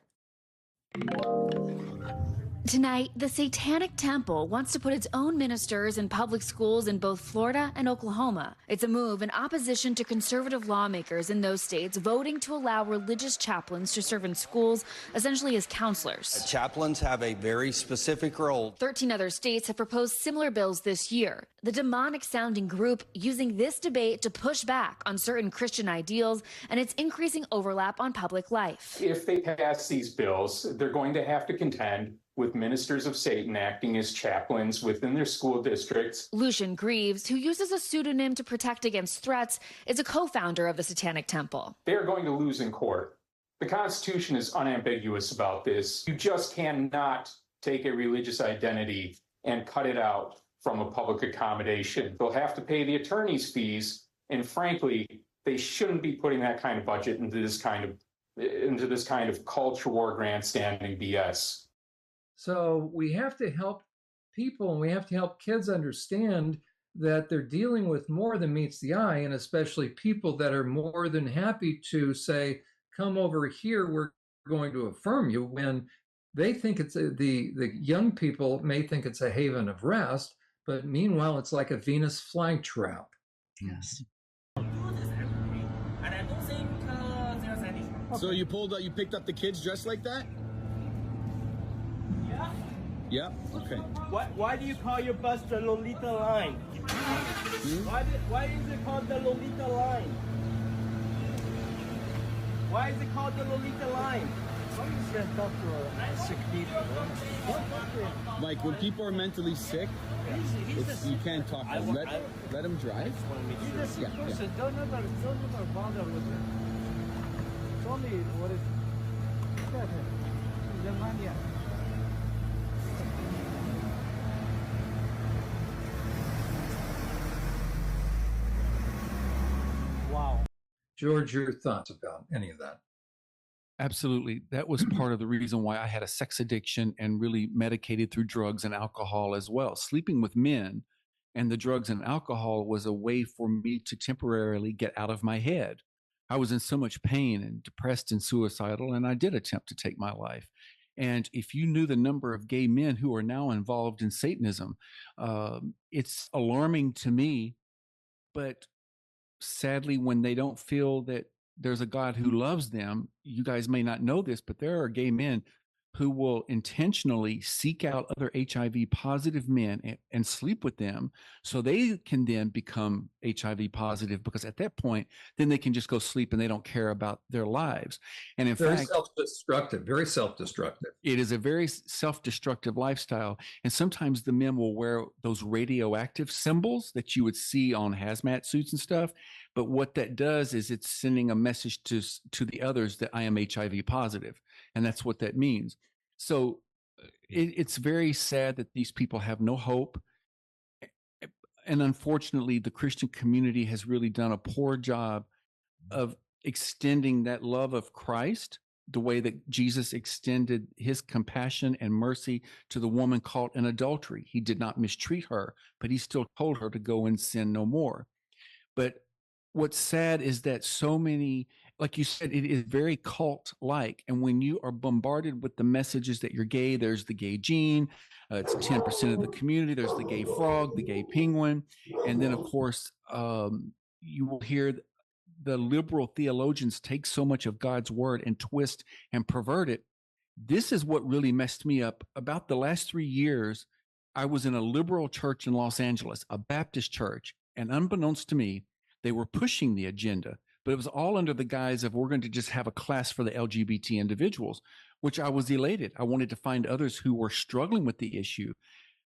Tonight, the Satanic Temple wants to put its own ministers in public schools in both Florida and Oklahoma. It's a move in opposition to conservative lawmakers in those states voting to allow religious chaplains to serve in schools, essentially as counselors. Chaplains have a very specific role. 13 other states have proposed similar bills this year. The demonic-sounding group using this debate to push back on certain Christian ideals and its increasing overlap on public life. If they pass these bills, they're going to have to contend with ministers of Satan acting as chaplains within their school districts. Lucian Greaves, who uses a pseudonym to protect against threats, is a co-founder of the Satanic Temple. They are going to lose in court. The Constitution is unambiguous about this. You just cannot take a religious identity and cut it out from a public accommodation. They'll have to pay the attorney's fees, and frankly, they shouldn't be putting that kind of budget into this kind of culture war grandstanding BS. So we have to help people, and we have to help kids understand that they're dealing with more than meets the eye, and especially people that are more than happy to say, come over here, we're going to affirm you, when they think it's the young people may think it's a haven of rest, but meanwhile, it's like a Venus flytrap. Yes. So you picked up the kids dressed like that? Yeah. Okay. Why do you call your bus the Lolita line? Why is it called the Lolita line? Why is it called the Lolita line? Sick people. Like when people are mentally sick, you can't talk to them. Let them drive. Yeah. Don't ever bother with it. Tell me what is. The mania. George, your thoughts about any of that? Absolutely. That was part of the reason why I had a sex addiction and really medicated through drugs and alcohol as well. Sleeping with men and the drugs and alcohol was a way for me to temporarily get out of my head. I was in so much pain and depressed and suicidal, and I did attempt to take my life. And if you knew the number of gay men who are now involved in Satanism, it's alarming to me. But sadly, when they don't feel that there's a God who loves them, you guys may not know this, but there are gay men who will intentionally seek out other HIV positive men and sleep with them so they can then become HIV positive, because at that point, then they can just go sleep and they don't care about their lives. And in Very fact, self-destructive, very self-destructive. it is a very self-destructive lifestyle. And sometimes the men will wear those radioactive symbols that you would see on hazmat suits and stuff. But what that does is it's sending a message to the others that I am HIV positive. And that's what that means. So it's very sad that these people have no hope. And unfortunately, the Christian community has really done a poor job of extending that love of Christ the way that Jesus extended his compassion and mercy to the woman caught in adultery. He did not mistreat her, but he still told her to go and sin no more. But what's sad is that so many, like you said, it is very cult-like. And when you are bombarded with the messages that you're gay, there's the gay gene, it's 10% of the community, there's the gay frog, the gay penguin. And then, of course, you will hear the liberal theologians take so much of God's word and twist and pervert it. This is what really messed me up. About the last 3 years, I was in a liberal church in Los Angeles, a Baptist church, and unbeknownst to me, they were pushing the agenda, but it was all under the guise of we're going to just have a class for the LGBT individuals, which I was elated. I wanted to find others who were struggling with the issue,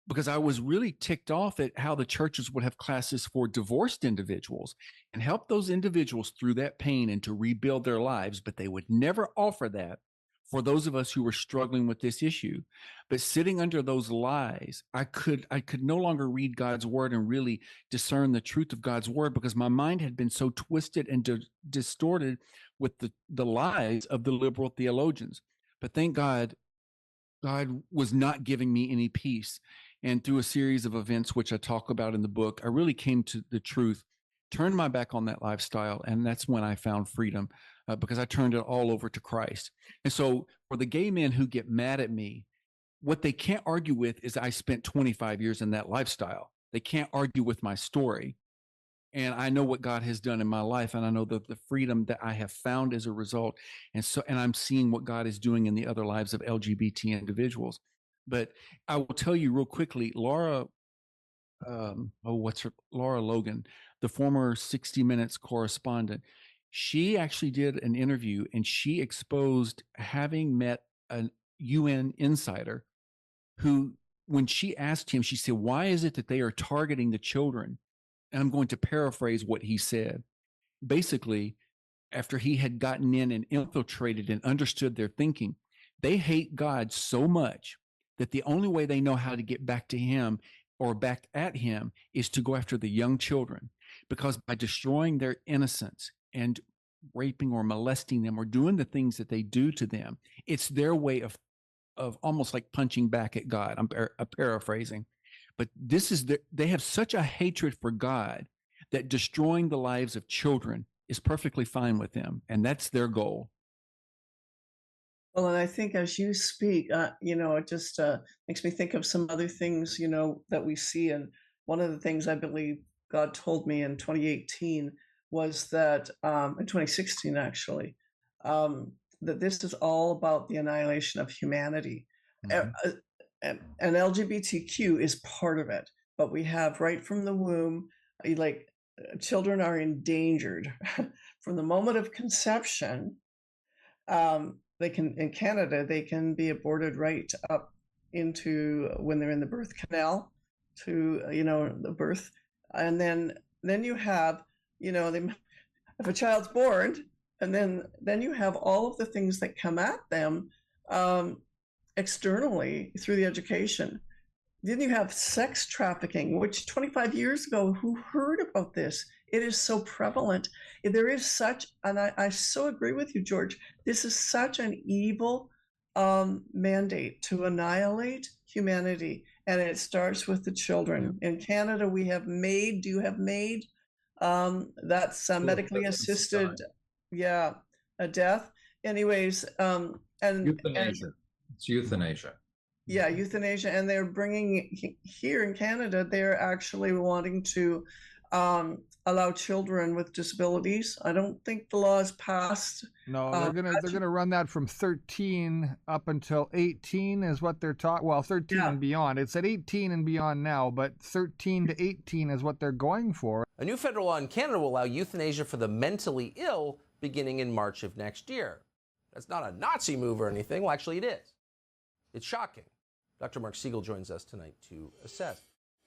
because I was really ticked off at how the churches would have classes for divorced individuals and help those individuals through that pain and to rebuild their lives, but they would never offer that for those of us who were struggling with this issue. But sitting under those lies, I could no longer read God's word and really discern the truth of God's word, because my mind had been so twisted and distorted with the lies of the liberal theologians. But thank God, God was not giving me any peace. And through a series of events, which I talk about in the book, I really came to the truth, turned my back on that lifestyle. And that's when I found freedom, because I turned it all over to Christ. And so for the gay men who get mad at me, what they can't argue with is I spent 25 years in that lifestyle. They can't argue with my story. And I know what God has done in my life, and I know the freedom that I have found as a result. And I'm seeing what God is doing in the other lives of LGBT individuals. But I will tell you real quickly, Laura Logan, the former 60 Minutes correspondent, she actually did an interview and she exposed having met a UN insider who, when she asked him, she said, why is it that they are targeting the children? And I'm going to paraphrase what he said. Basically, after he had gotten in and infiltrated and understood their thinking, they hate God so much that the only way they know how to get back to him or back at him is to go after the young children, because by destroying their innocence and raping or molesting them or doing the things that they do to them, it's their way of almost like punching back at God. I'm paraphrasing. But this is they have such a hatred for God that destroying the lives of children is perfectly fine with them. And that's their goal. Well, and I think as you speak, it just makes me think of some other things, that we see. And one of the things I believe God told me in 2018 was that, in 2016, actually, that this is all about the annihilation of humanity. Mm-hmm. And LGBTQ is part of it. But we have right from the womb, children are endangered from the moment of conception. They can, in Canada, they can be aborted right up into when they're in the birth canal to, the birth. And then you have, if a child's born, and then you have all of the things that come at them externally through the education. Then you have sex trafficking, which 25 years ago, who heard about this? It is so prevalent. There is such, and I so agree with you, George. This is such an evil mandate to annihilate humanity, and it starts with the children. In Canada, we have MAID. Do you have MAID? That's medically assisted, a death. Anyways, and euthanasia. It's euthanasia. Yeah, euthanasia, and they're bringing here in Canada. They're actually wanting to allow children with disabilities. I don't think the law is passed. No, they're gonna run that from 13 up until 18 is what they're taught. Well, 13 and beyond. It's at 18 and beyond now, but 13 to 18 is what they're going for. A new federal law in Canada will allow euthanasia for the mentally ill beginning in March of next year. That's not a Nazi move or anything. Well, actually, it is. It's shocking. Dr. Mark Siegel joins us tonight to assess.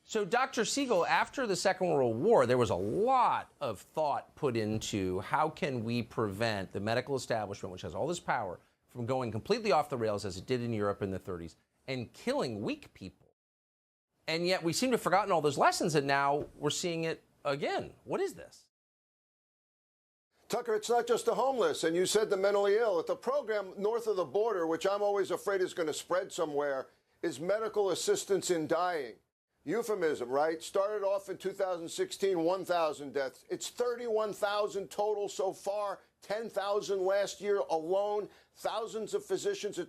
So, Dr. Siegel, after the Second World War, there was a lot of thought put into how can we prevent the medical establishment, which has all this power, from going completely off the rails as it did in Europe in the 30s and killing weak people. And yet we seem to have forgotten all those lessons, and now we're seeing it again. What is this? Tucker, it's not just the homeless, and you said the mentally ill. At the program north of the border, which I'm always afraid is going to spread somewhere, is medical assistance in dying. Euphemism, right? Started off in 2016, 1,000 deaths. It's 31,000 total so far, 10,000 last year alone. Thousands of physicians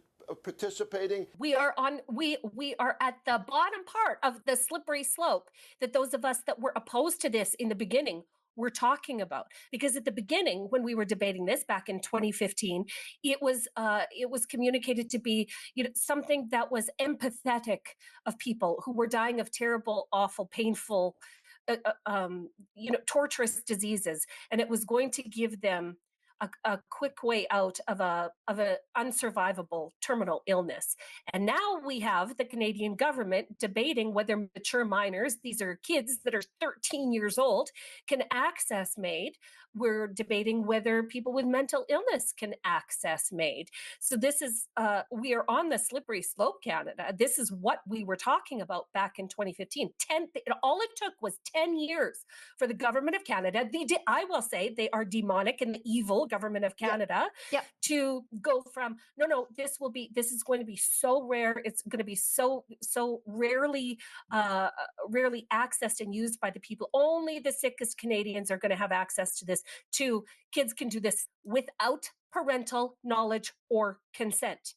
participating. We are at the bottom part of the slippery slope that those of us that were opposed to this in the beginning were talking about. Because at the beginning, when we were debating this back in 2015, it was communicated to be, something that was empathetic of people who were dying of terrible, awful, painful, torturous diseases, and it was going to give them a quick way out of an unsurvivable terminal illness. And now we have the Canadian government debating whether mature minors, these are kids that are 13 years old, can access MAID. We're debating whether people with mental illness can access MAID. So this is, we are on the slippery slope, Canada. This is what we were talking about back in 2015. All it took was 10 years for the government of Canada, I will say they are demonic and evil government of Canada, to go from, this is going to be so rare. It's going to be so rarely accessed and used by the people. Only the sickest Canadians are going to have access to this. To kids can do this without parental knowledge or consent.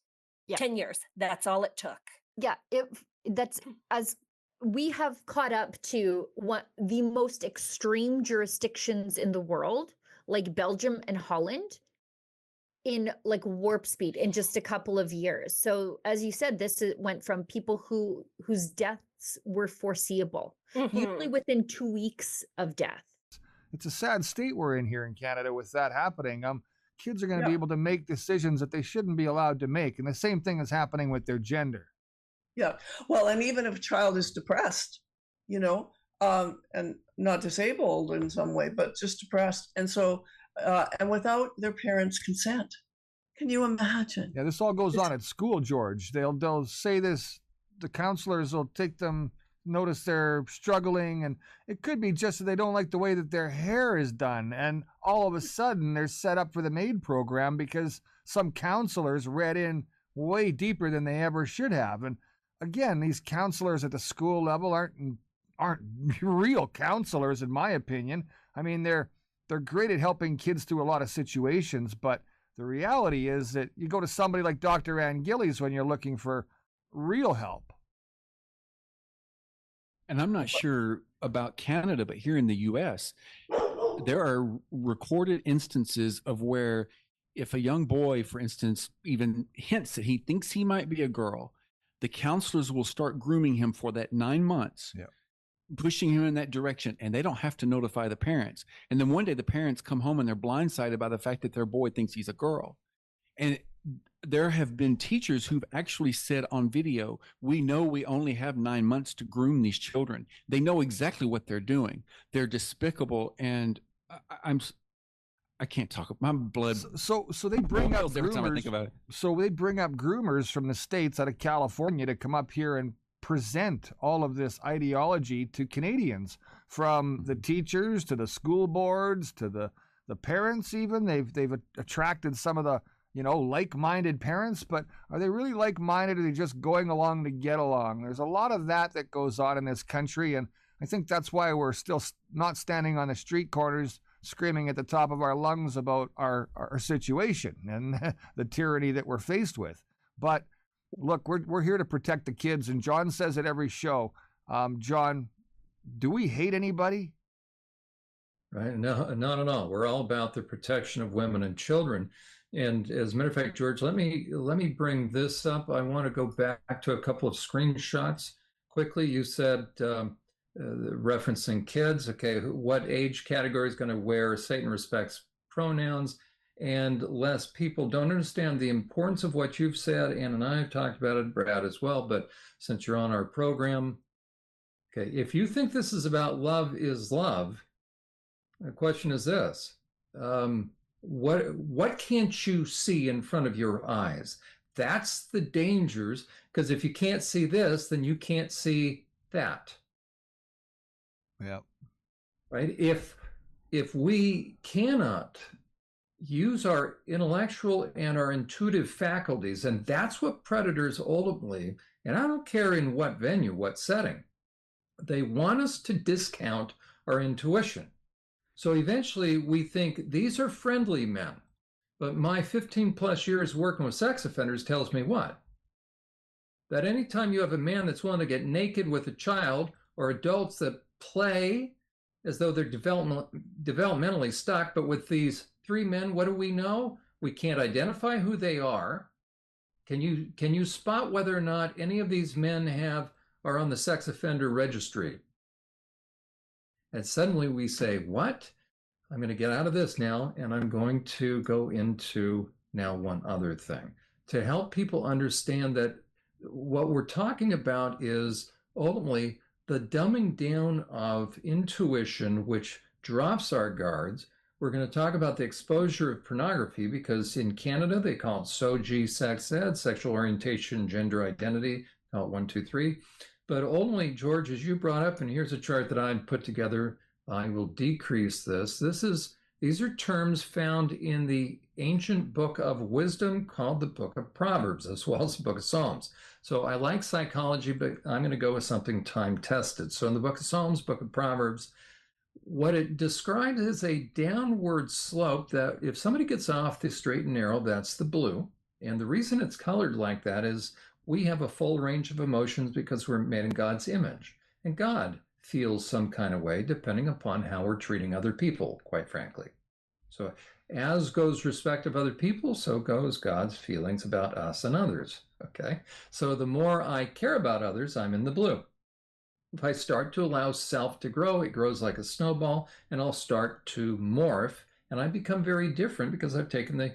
10 years. That's all it took. Yeah, that's as we have caught up to the most extreme jurisdictions in the world, like Belgium and Holland, in like warp speed in just a couple of years. So as you said, this went from people whose deaths were foreseeable, usually within 2 weeks of death. It's a sad state we're in here in Canada with that happening. Kids are going to be able to make decisions that they shouldn't be allowed to make. And the same thing is happening with their gender. Yeah. Well, and even if a child is depressed, and not disabled in some way, but just depressed. And so, and without their parents' consent. Can you imagine? Yeah, this all goes on at school, George. They'll say this, the counselors will take them, notice they're struggling, and it could be just that they don't like the way that their hair is done, and all of a sudden they're set up for the MAID program because some counselors read in way deeper than they ever should have. And again, these counselors at the school level aren't real counselors, in my opinion. I mean, they're great at helping kids through a lot of situations, but the reality is that you go to somebody like Dr. Ann Gillies when you're looking for real help. And I'm not sure about Canada, but here in the US, there are recorded instances of where if a young boy, for instance, even hints that he thinks he might be a girl, the counselors will start grooming him for that 9 months, pushing him in that direction, and they don't have to notify the parents. And then one day the parents come home and they're blindsided by the fact that their boy thinks he's a girl. And there have been teachers who've actually said on video, we know we only have 9 months to groom these children. They know exactly what they're doing. They're despicable, and I can't talk. My blood. So they bring up every time I think about it. So they bring up groomers from the States out of California to come up here and present all of this ideology to Canadians, from the teachers to the school boards to the parents. Even they've attracted some of the like-minded parents, but are they really like-minded? Or are they just going along to get along? There's a lot of that goes on in this country, and I think that's why we're still not standing on the street corners screaming at the top of our lungs about our situation and the tyranny that we're faced with. But look, we're here to protect the kids, and John says it every show. John, do we hate anybody? Right? No, not at all. We're all about the protection of women and children. And as a matter of fact, George, let me bring this up. I want to go back to a couple of screenshots quickly. You said, referencing kids, okay, what age category is going to wear Satan respects pronouns? And less people don't understand the importance of what you've said. Ann and I have talked about it, Brad as well, but since you're on our program, okay, if you think this is about love is love, the question is this, what can't you see in front of your eyes? That's the dangers, because if you can't see this, then you can't see that. Yeah. Right? If we cannot use our intellectual and our intuitive faculties, and that's what predators ultimately, and I don't care in what venue, what setting, they want us to discount our intuition. So eventually we think these are friendly men, but my 15 plus years working with sex offenders tells me what? That anytime you have a man that's willing to get naked with a child, or adults that play as though they're developmentally stuck, but with these 3 men, what do we know? We can't identify who they are. Can you spot whether or not any of these men are on the sex offender registry? And suddenly we say, what? I'm going to get out of this now, and I'm going to go into now one other thing to help people understand that what we're talking about is ultimately the dumbing down of intuition, which drops our guards. We're going to talk about the exposure of pornography, because in Canada, they call it SOGI, sex ed, sexual orientation, gender identity, call it 1, 2, 3. But ultimately, George, as you brought up, and here's a chart that I put together, I will decrease this. These are terms found in the ancient book of wisdom called the Book of Proverbs, as well as the Book of Psalms. So I like psychology, but I'm going to go with something time-tested. So in the Book of Psalms, Book of Proverbs, what it describes is a downward slope that if somebody gets off the straight and narrow, that's the blue. And the reason it's colored like that is we have a full range of emotions because we're made in God's image. And God feels some kind of way depending upon how we're treating other people, quite frankly. So as goes respect of other people, so goes God's feelings about us and others, okay? So the more I care about others, I'm in the blue. If I start to allow self to grow, it grows like a snowball, and I'll start to morph, and I become very different because I've taken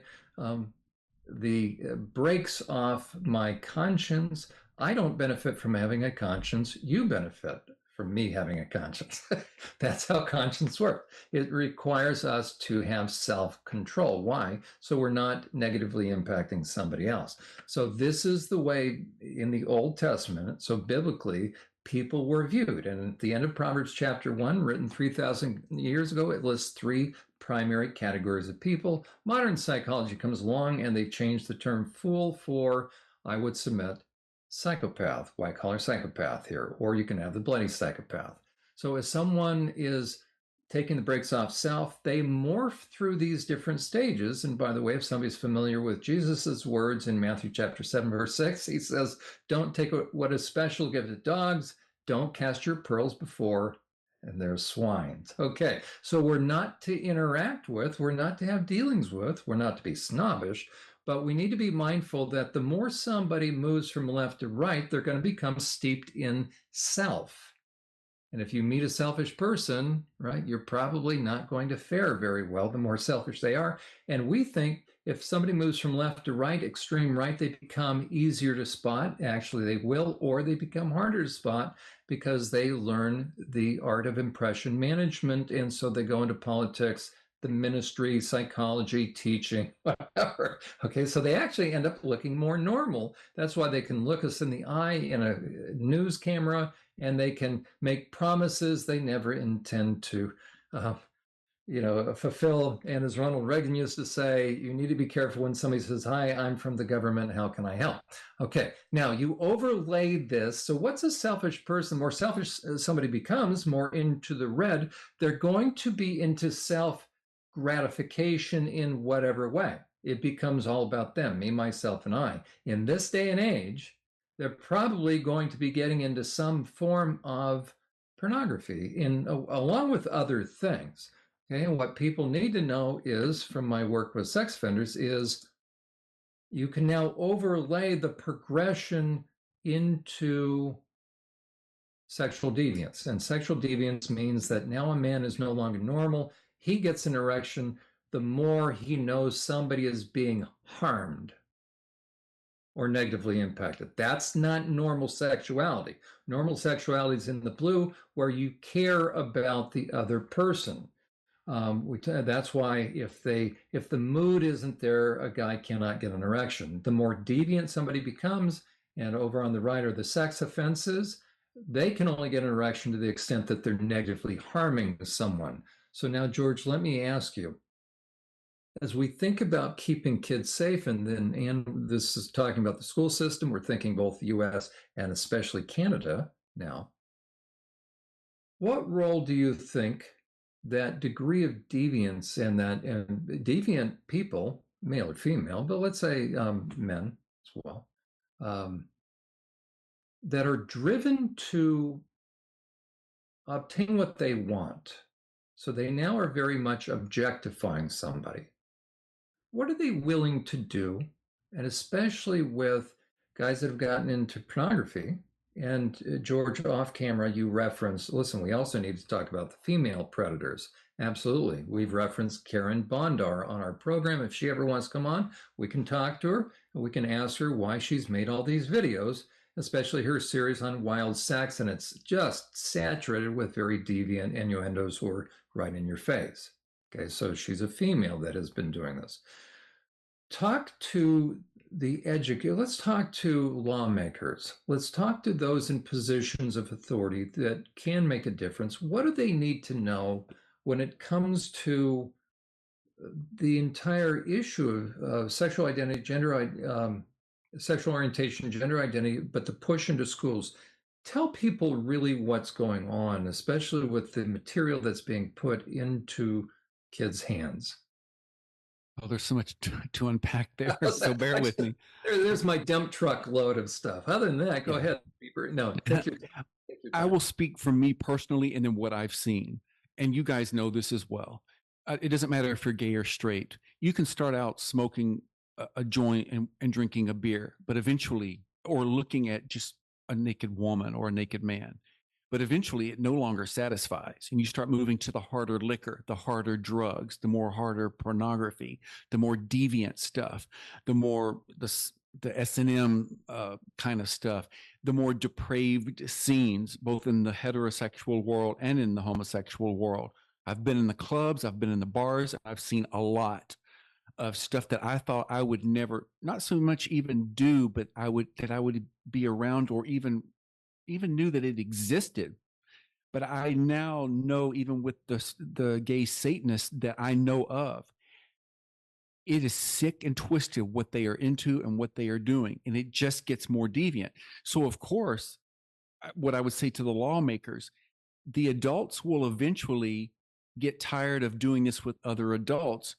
the brakes off my conscience. I don't benefit from having a conscience. You benefit from me having a conscience. That's how conscience works. It requires us to have self-control. Why? So we're not negatively impacting somebody else. So this is the way in the Old Testament, so biblically, people were viewed. And at the end of Proverbs chapter 1, written 3,000 years ago, it lists 3 primary categories of people. Modern psychology comes along and they changed the term fool for, I would submit, psychopath, white collar psychopath here, or you can have the bloody psychopath. So as someone is taking the brakes off self, they morph through these different stages. And by the way, if somebody's familiar with Jesus's words in Matthew chapter 7, verse 6, he says, don't take what is special, give to dogs, don't cast your pearls before, and there's swine. Okay, so we're not to interact with, we're not to have dealings with, we're not to be snobbish, but we need to be mindful that the more somebody moves from left to right, they're going to become steeped in self. And if you meet a selfish person, right, you're probably not going to fare very well the more selfish they are. And we think if somebody moves from left to right, extreme right, they become easier to spot. Actually, they will, or they become harder to spot because they learn the art of impression management. And so they go into politics, the ministry, psychology, teaching, whatever. Okay, so they actually end up looking more normal. That's why they can look us in the eye in a news camera, and they can make promises they never intend to fulfill. And as Ronald Reagan used to say, you need to be careful when somebody says, "Hi, I'm from the government. How can I help?" Okay, now you overlay this. So what's a selfish person? More selfish somebody becomes, more into the red. They're going to be into self-gratification in whatever way. It becomes all about them, me, myself, and I. In this day and age, they're probably going to be getting into some form of pornography along with other things. Okay, and what people need to know is, from my work with sex offenders, is you can now overlay the progression into sexual deviance. And sexual deviance means that now a man is no longer normal. He gets an erection the more he knows somebody is being harmed or negatively impacted. That's not normal sexuality. Normal sexuality is in the blue, where you care about the other person. That's why if the mood isn't there, a guy cannot get an erection. The more deviant somebody becomes, and over on the right are the sex offenses, they can only get an erection to the extent that they're negatively harming someone. So now, George, let me ask you, as we think about keeping kids safe, and this is talking about the school system, we're thinking both the US and especially Canada now, what role do you think that degree of deviance and deviant people, male or female, but let's say men as well, that are driven to obtain what they want? So they now are very much objectifying somebody. What are they willing to do? And especially with guys that have gotten into pornography. And George, off camera, you referenced, listen, we also need to talk about the female predators. Absolutely. We've referenced Karen Bondar on our program. If she ever wants to come on, we can talk to her and we can ask her why she's made all these videos, especially her series on wild sex. And it's just saturated with very deviant innuendos who are right in your face. Okay, so she's a female that has been doing this. Talk to the educator. Let's talk to lawmakers. Let's talk to those in positions of authority that can make a difference. What do they need to know when it comes to the entire issue of sexual identity, sexual orientation, gender identity, but the push into schools? Tell people really what's going on, especially with the material that's being put into kids' hands. Oh, there's so much to unpack there, so bear with me. There's my dump truck load of stuff. Other than that, go ahead. No, take your time. I will speak from me personally and then what I've seen. And you guys know this as well. It doesn't matter if you're gay or straight. You can start out smoking a joint and drinking a beer, but eventually, or looking at just a naked woman or a naked man. But eventually it no longer satisfies. And you start moving to the harder liquor, the harder drugs, the more harder pornography, the more deviant stuff, the more the S&M kind of stuff, the more depraved scenes, both in the heterosexual world and in the homosexual world. I've been in the clubs, I've been in the bars, I've seen a lot of stuff that I thought I would never, not so much even do, but I would be around or even knew that it existed. But I now know, even with the gay Satanists that I know of, it is sick and twisted what they are into and what they are doing. And it just gets more deviant. So of course, what I would say to the lawmakers, the adults will eventually get tired of doing this with other adults.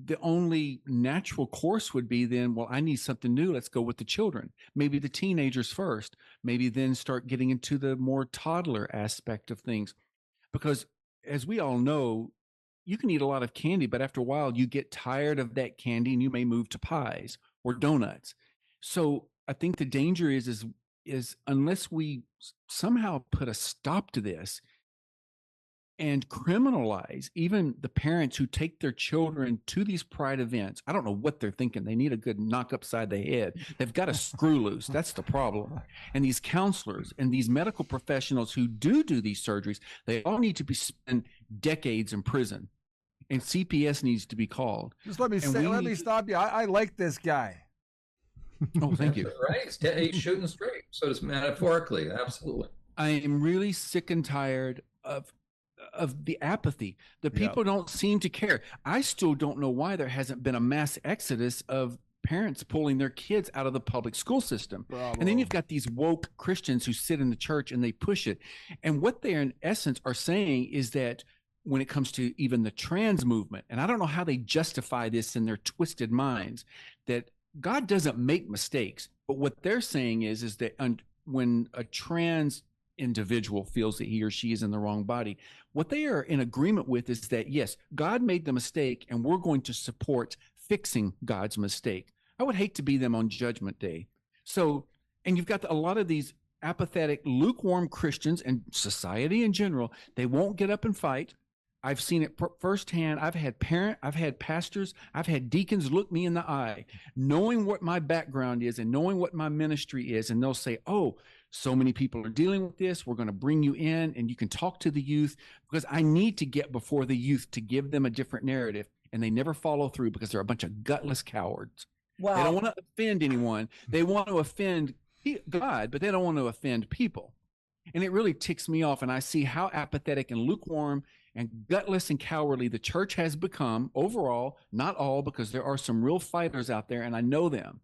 The only natural course would be then, well, I need something new. Let's go with the children, maybe the teenagers first, maybe then start getting into the more toddler aspect of things. Because as we all know, you can eat a lot of candy, but after a while you get tired of that candy and you may move to pies or donuts. So I think the danger is unless we somehow put a stop to this and criminalize even the parents who take their children to these pride events. I don't know what they're thinking. They need a good knock upside the head. They've got a screw loose. That's the problem. And these counselors and these medical professionals who do these surgeries, they all need to be spent decades in prison, and CPS needs to be called. Just let me stop you. I like this guy. Oh, thank you. Right, he's shooting straight, so it's metaphorically, absolutely. I am really sick and tired of the apathy. The people don't seem to care. I still don't know why there hasn't been a mass exodus of parents pulling their kids out of the public school system. Bravo. And then you've got these woke Christians who sit in the church and they push it. And what they in essence are saying is that when it comes to even the trans movement, and I don't know how they justify this in their twisted minds, that God doesn't make mistakes. But what they're saying is that when a trans individual feels that he or she is in the wrong body, what they are in agreement with is that, yes, God made the mistake and we're going to support fixing God's mistake. I would hate to be them on Judgment Day. So, and you've got a lot of these apathetic, lukewarm Christians and society in general. They won't get up and fight. I've seen it firsthand. I've had pastors, I've had deacons look me in the eye, knowing what my background is and knowing what my ministry is. And they'll say, oh, so many people are dealing with this. We're going to bring you in and you can talk to the youth, because I need to get before the youth to give them a different narrative. And they never follow through because they're a bunch of gutless cowards. Wow. They don't want to offend anyone. They want to offend God, but they don't want to offend people. And it really ticks me off. And I see how apathetic and lukewarm and gutless and cowardly the church has become overall, not all, because there are some real fighters out there and I know them,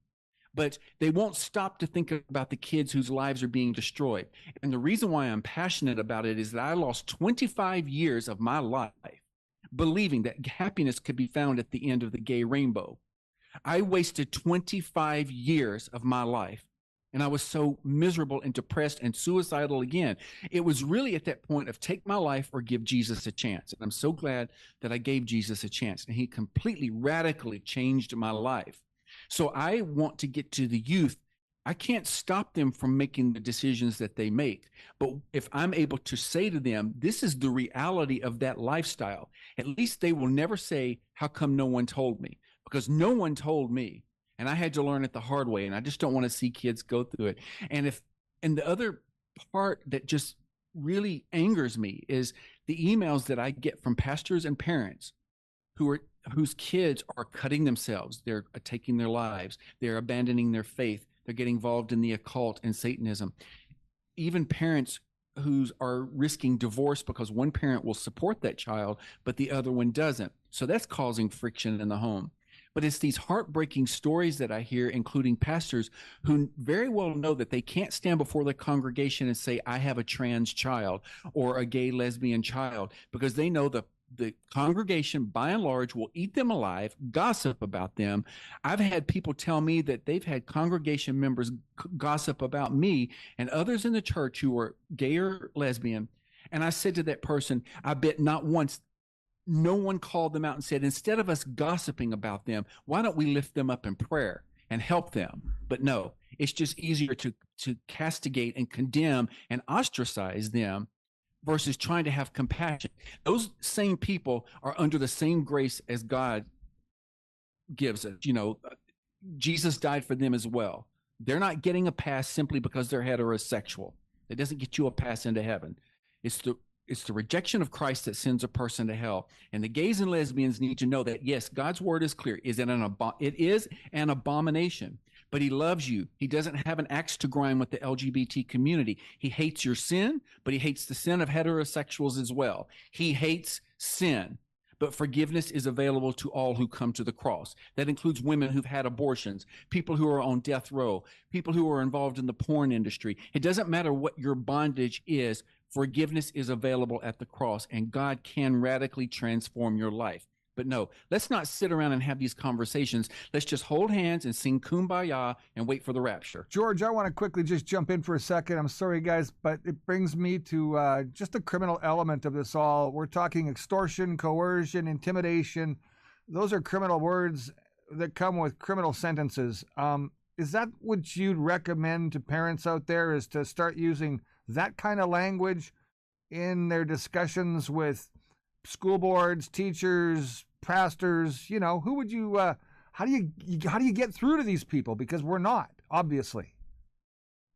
but they won't stop to think about the kids whose lives are being destroyed. And the reason why I'm passionate about it is that I lost 25 years of my life believing that happiness could be found at the end of the gay rainbow. I wasted 25 years of my life, and I was so miserable and depressed and suicidal again. It was really at that point of take my life or give Jesus a chance. And I'm so glad that I gave Jesus a chance, and he completely, radically changed my life. So I want to get to the youth. I can't stop them from making the decisions that they make. But if I'm able to say to them, this is the reality of that lifestyle, at least they will never say, how come no one told me? Because no one told me. And I had to learn it the hard way. And I just don't want to see kids go through it. And the other part that just really angers me is the emails that I get from pastors and parents whose kids are cutting themselves. They're taking their lives. They're abandoning their faith. They're getting involved in the occult and Satanism. Even parents who are risking divorce because one parent will support that child, but the other one doesn't. So that's causing friction in the home. But it's these heartbreaking stories that I hear, including pastors who very well know that they can't stand before the congregation and say, I have a trans child or a gay lesbian child, because they know the congregation, by and large, will eat them alive, gossip about them. I've had people tell me that they've had congregation members gossip about me and others in the church who are gay or lesbian. And I said to that person, I bet not once no one called them out and said, instead of us gossiping about them, why don't we lift them up in prayer and help them? But no, it's just easier to castigate and condemn and ostracize them versus trying to have compassion. Those same people are under the same grace as God gives us. You know, Jesus died for them as well. They're not getting a pass simply because they're heterosexual. It doesn't get you a pass into heaven. It's the rejection of Christ that sends a person to hell. And the gays and lesbians need to know that, yes, God's word is clear. It is an abomination, but he loves you. He doesn't have an axe to grind with the LGBT community. He hates your sin, but he hates the sin of heterosexuals as well. He hates sin, but forgiveness is available to all who come to the cross. That includes women who've had abortions, people who are on death row, people who are involved in the porn industry. It doesn't matter what your bondage is. Forgiveness is available at the cross, and God can radically transform your life. But no, let's not sit around and have these conversations. Let's just hold hands and sing Kumbaya and wait for the rapture. George, I want to quickly just jump in for a second. I'm sorry, guys, but it brings me to just the criminal element of this all. We're talking extortion, coercion, intimidation. Those are criminal words that come with criminal sentences. Is that what you'd recommend to parents out there, is to start using that kind of language in their discussions with school boards, teachers, pastors? You know, who would you, how do you get through to these people? Because we're not, obviously.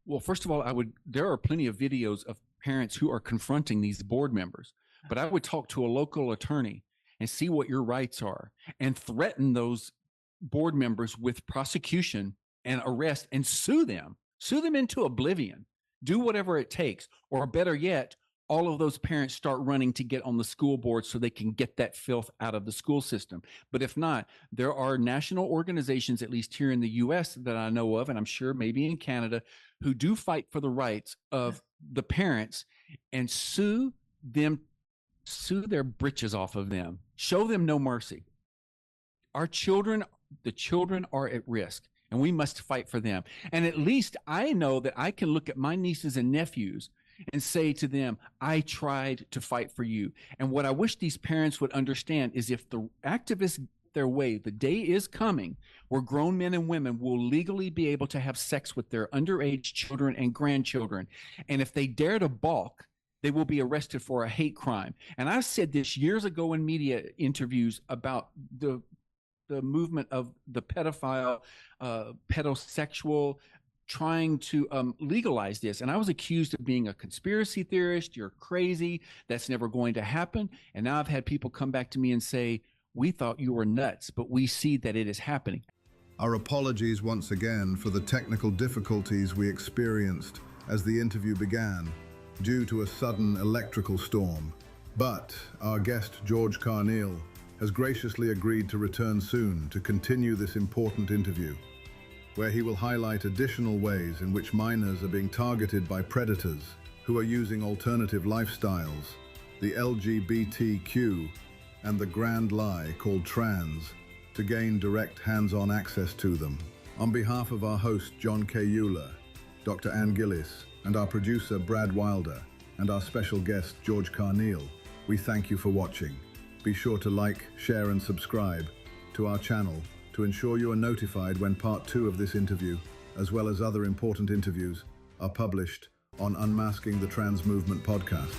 Well, first of all, there are plenty of videos of parents who are confronting these board members, but I would talk to a local attorney and see what your rights are and threaten those board members with prosecution and arrest and sue them into oblivion, do whatever it takes, or better yet, all of those parents start running to get on the school board so they can get that filth out of the school system. But if not, there are national organizations, at least here in the US that I know of, and I'm sure maybe in Canada, who do fight for the rights of the parents and sue their britches off of them, show them no mercy. Our children, the children are at risk, and we must fight for them. And at least I know that I can look at my nieces and nephews and say to them, I tried to fight for you. And what I wish these parents would understand is if the activists get their way, the day is coming where grown men and women will legally be able to have sex with their underage children and grandchildren. And if they dare to balk, they will be arrested for a hate crime. And I said this years ago in media interviews about the movement of the pedophile, pedosexual, trying to legalize this. And I was accused of being a conspiracy theorist. You're crazy. That's never going to happen. And now I've had people come back to me and say, we thought you were nuts, but we see that it is happening. Our apologies once again for the technical difficulties we experienced as the interview began due to a sudden electrical storm. But our guest, George Carneal, has graciously agreed to return soon to continue this important interview, where he will highlight additional ways in which minors are being targeted by predators who are using alternative lifestyles, the LGBTQ, and the grand lie called trans to gain direct hands-on access to them. On behalf of our host, John K. Euler, Dr. Ann Gillis, and our producer, Brad Wilder, and our special guest, George Carneal, we thank you for watching. Be sure to like, share, and subscribe to our channel to ensure you are notified when part 2 of this interview, as well as other important interviews, are published on Unmasking the Trans Movement podcast.